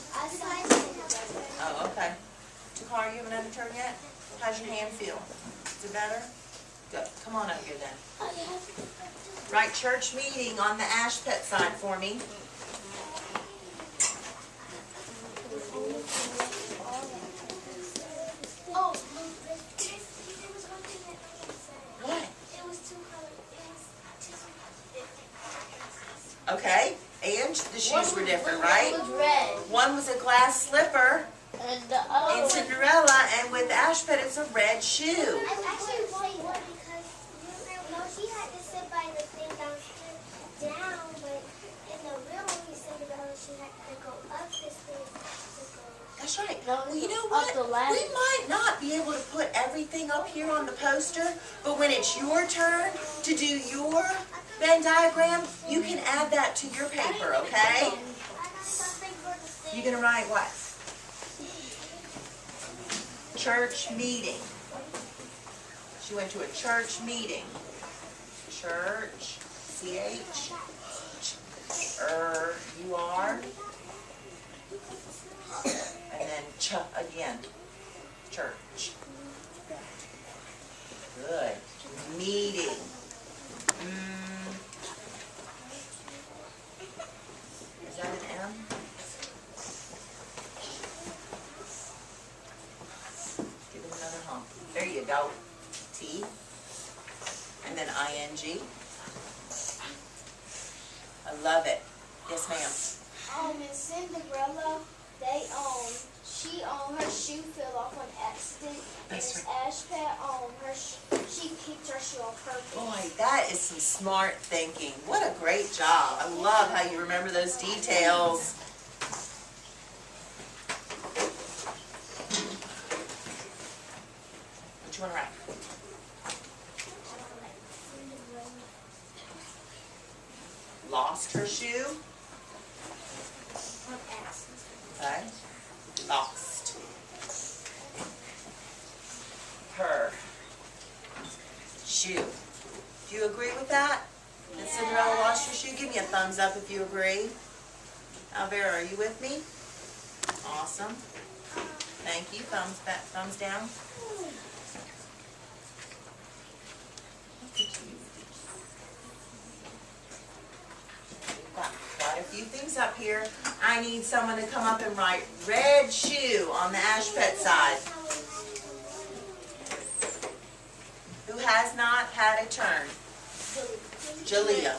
Oh, okay. Takara, you haven't had a turn yet? How's your hand feel? Is it better? Good. Come on up here then. Write church meeting on the Ashpet side for me. Oh, there was one thing that Megan said. What? It was two colors. Okay. And the shoes were different, One right? was red. One was a glass slipper And the other in one. Cinderella, and with Ashpet it's a red shoe. I actually wanted one because she had to sit by the thing down, but in the real movie Cinderella, she had to go up this thing to go. That's right. No, Well, you know up what? the ladder. We might not be able to put everything up here on the poster, but when it's your turn to do your Venn diagram, you can add that to your paper, okay? I got something for the thing. You're gonna write what? Church meeting. She went to a church meeting. Church, C-H, U-R, and then ch again, church. Good. Meeting. Is that an M? Give it another hump. There you go. T. And then I-N-G. I love it. Yes, ma'am. In Cinderella, she her shoe fell off on accident. That's and Ashpet, she kicked her shoe on purpose. Boy, that is some smart thinking. What a great job. I love how you remember those details. What you want to write? Lost her shoe? that? That Cinderella lost her shoe? Give me a thumbs up if you agree. Alvera, are you with me? Awesome. Thank you. Thumbs back, thumbs down. Got quite a few things up here. I need someone to come up and write red shoe on the Ashpet side. Who has not had a turn? Jalea.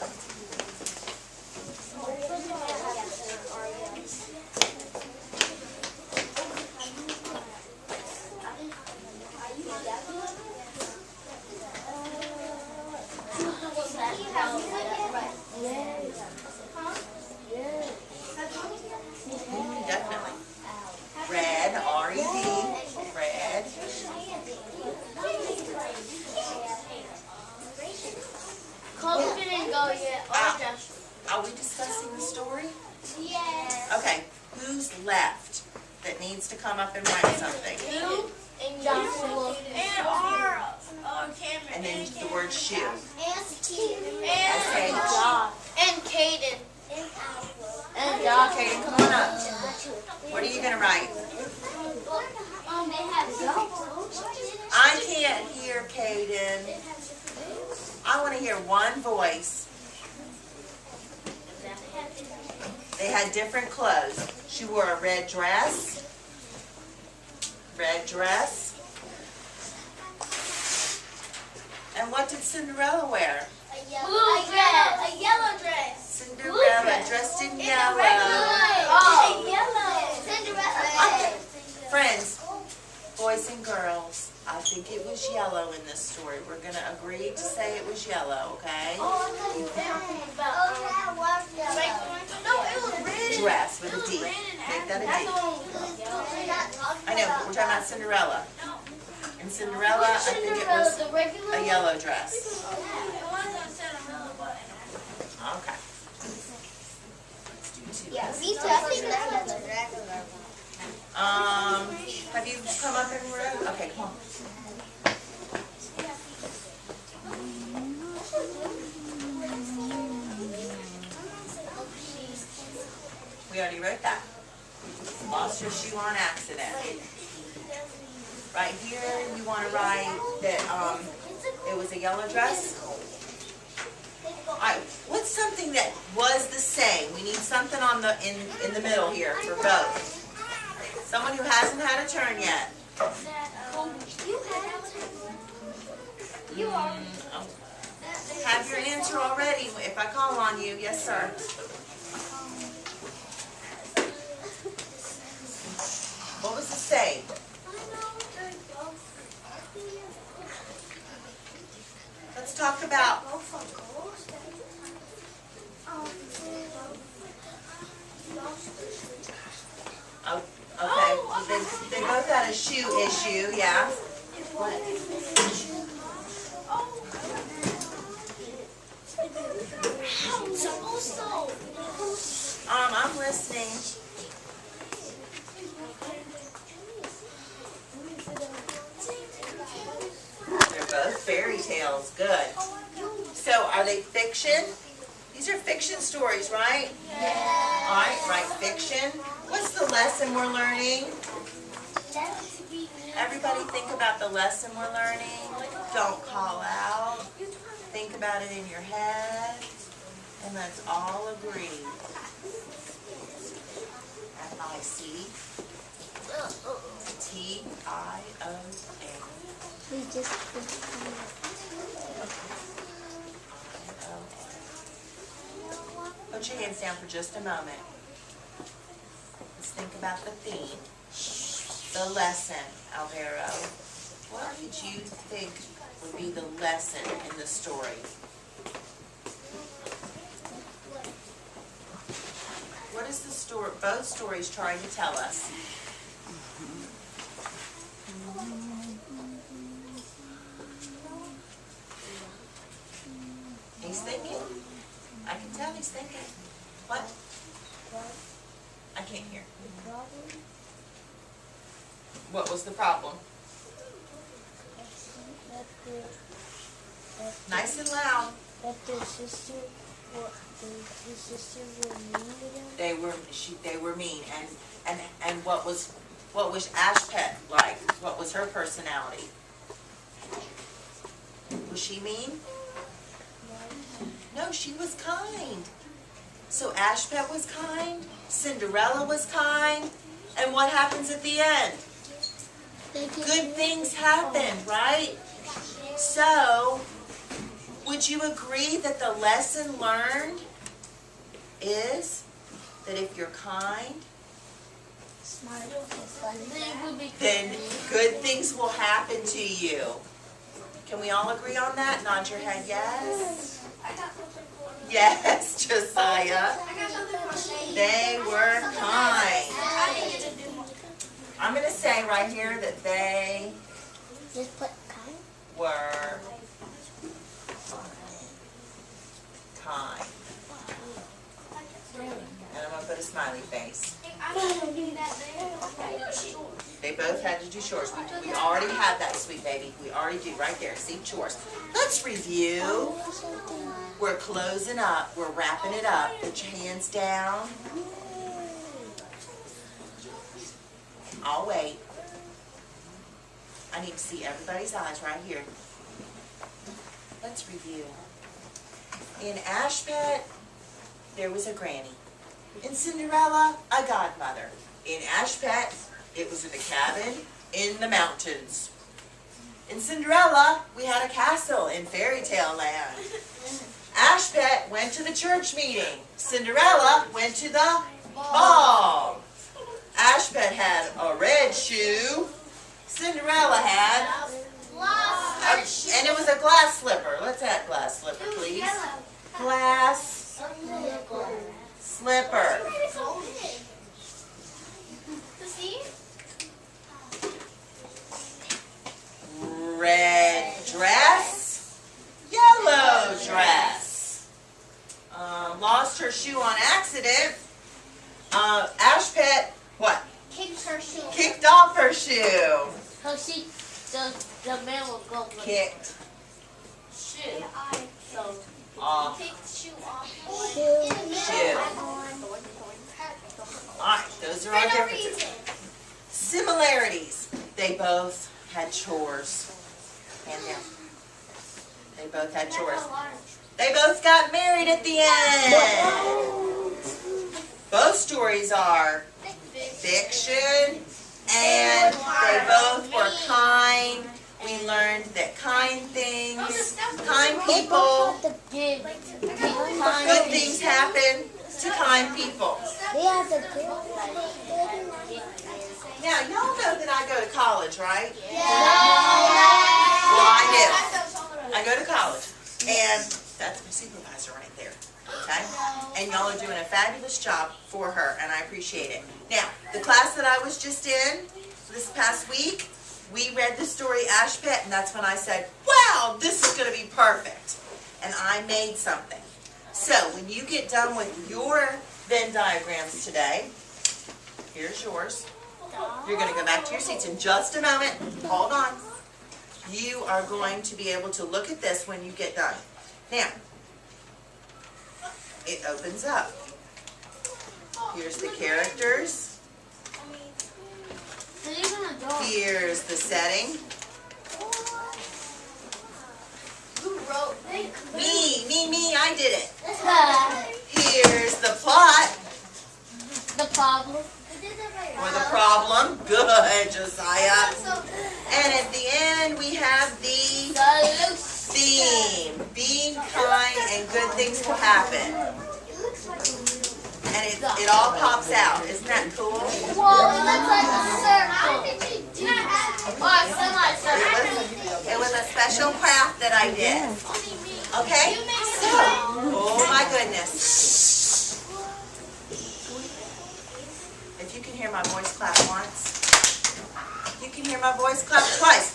Definitely. Red, R-E-D, red. Cole didn't go yet. Or just. Are we discussing the story? Yes. Okay, who's left that needs to come up and write something? You and Joshua. And our camera. And then the word shoe. And Steve. Okay. Josh. And Kaden. And Alpha. And Josh. Okay, come on up. What are you gonna write? They have I can't hear Kaden. I want to hear one voice. They had different clothes. She wore a red dress. Red dress. And what did Cinderella wear? a yellow dress. Cinderella dressed in yellow. Oh, yellow. Cinderella. Friends, boys and girls, I think it was yellow in this story. We're going to agree to say it was yellow, okay? Oh, that was yellow. No, it was red. Dress with a D. Make that a D. I know, but we're talking about Cinderella. And Cinderella, I think it was The regular. a yellow dress. Okay. Let's do two. Yeah, me too. I think that was a regular one. Have you come up and wrote? Okay, come on. We already wrote that. Lost her shoe on accident. Right here, you want to write that it was a yellow dress? What's something that was the same? We need something on the in the middle here for both. Someone who hasn't had a turn yet. Have your answer already if I call on you. Yes, sir. What was the same? Let's talk about. Oh, okay. They both had a shoe issue, yeah. I'm listening. They're both fairy tales. Good. So, are they fiction? These are fiction stories, right? Yeah. All right, write fiction. What's the lesson we're learning? Everybody think about the lesson we're learning. Don't call out. Think about it in your head. And let's all agree. F-I-C T-I-O-N. Put your hands down for just a moment. Let's think about the theme. The lesson, Alvaro. What did you think would be the lesson in the story? What is the story, both stories trying to tell us? He's thinking. I can tell he's thinking. What? I can't hear. What was the problem? Nice and loud. that their sister, his sister were mean to them? They were mean. And what was Ashpet like? What was her personality? Was she mean? No, she was kind. So Ashpet was kind, Cinderella was kind, and what happens at the end? Good things happen, right? So, would you agree that the lesson learned is that if you're kind, then good things will happen to you? Can we all agree on that? Nod your head, yes? Yes, Josiah. They were kind. I'm going to say right here that they Just put kind? were kind. And I'm going to put a smiley face. They both had to do chores. We already had that, sweet baby. We already do right there. See, chores. Let's review. We're closing up. We're wrapping it up. Put your hands down. I'll wait. I need to see everybody's eyes right here. Let's review. In Ashpet, there was a granny. In Cinderella, a godmother. In Ashpet, it was in a cabin in the mountains. In Cinderella, we had a castle in fairy tale land. Ashpet went to the church meeting. Cinderella went to the ball. Ashpet had a red shoe. Cinderella had and it was a glass slipper. Let's add glass slipper, please. Glass slipper. Red dress, yellow dress. Lost her shoe on accident. Ashpet, what? Kicked her shoe. Kicked off her shoe. So the man will go with Kicked shoe. So off Kicked shoe off. shoe. Alright, those are our differences. Similarities. They both had chores. Hand down. They both had chores. They both got married at the end. Both stories are fiction, and they both were kind. We learned that kind things, kind people, good things happen to kind people. Now, y'all know that I go to college, right? Well, I do. I go to college, and that's my supervisor right there, okay? And y'all are doing a fabulous job for her, and I appreciate it. Now, the class that I was just in this past week, we read the story Ashpet, and that's when I said, wow, this is going to be perfect. And I made something. So, when you get done with your Venn diagrams today, here's yours. You're going to go back to your seats in just a moment. Hold on. You are going to be able to look at this when you get done. Now, it opens up. Here's the characters. Here's the setting. Who wrote Me, I did it. Here's the plot. the problem. Or the problem. Good, Josiah. And at the end, we have the theme. Being kind and good things will happen. And it all pops out. Isn't that cool? Well, it looks like a circle. Or a semicircle. It was a special craft that I did. Okay? So, oh my goodness. If you can hear my voice clap once, you can hear my voice clap twice.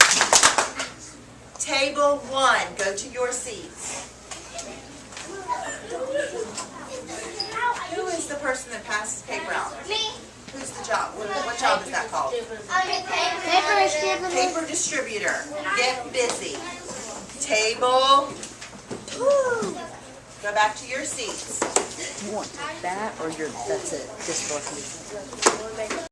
Table 1, go to your seats. Who is the person that passes paper out? Me. Who's the job? What job is that called? Paper distributor. Get busy. Table Go back to your seats. You want that or that's it? Just for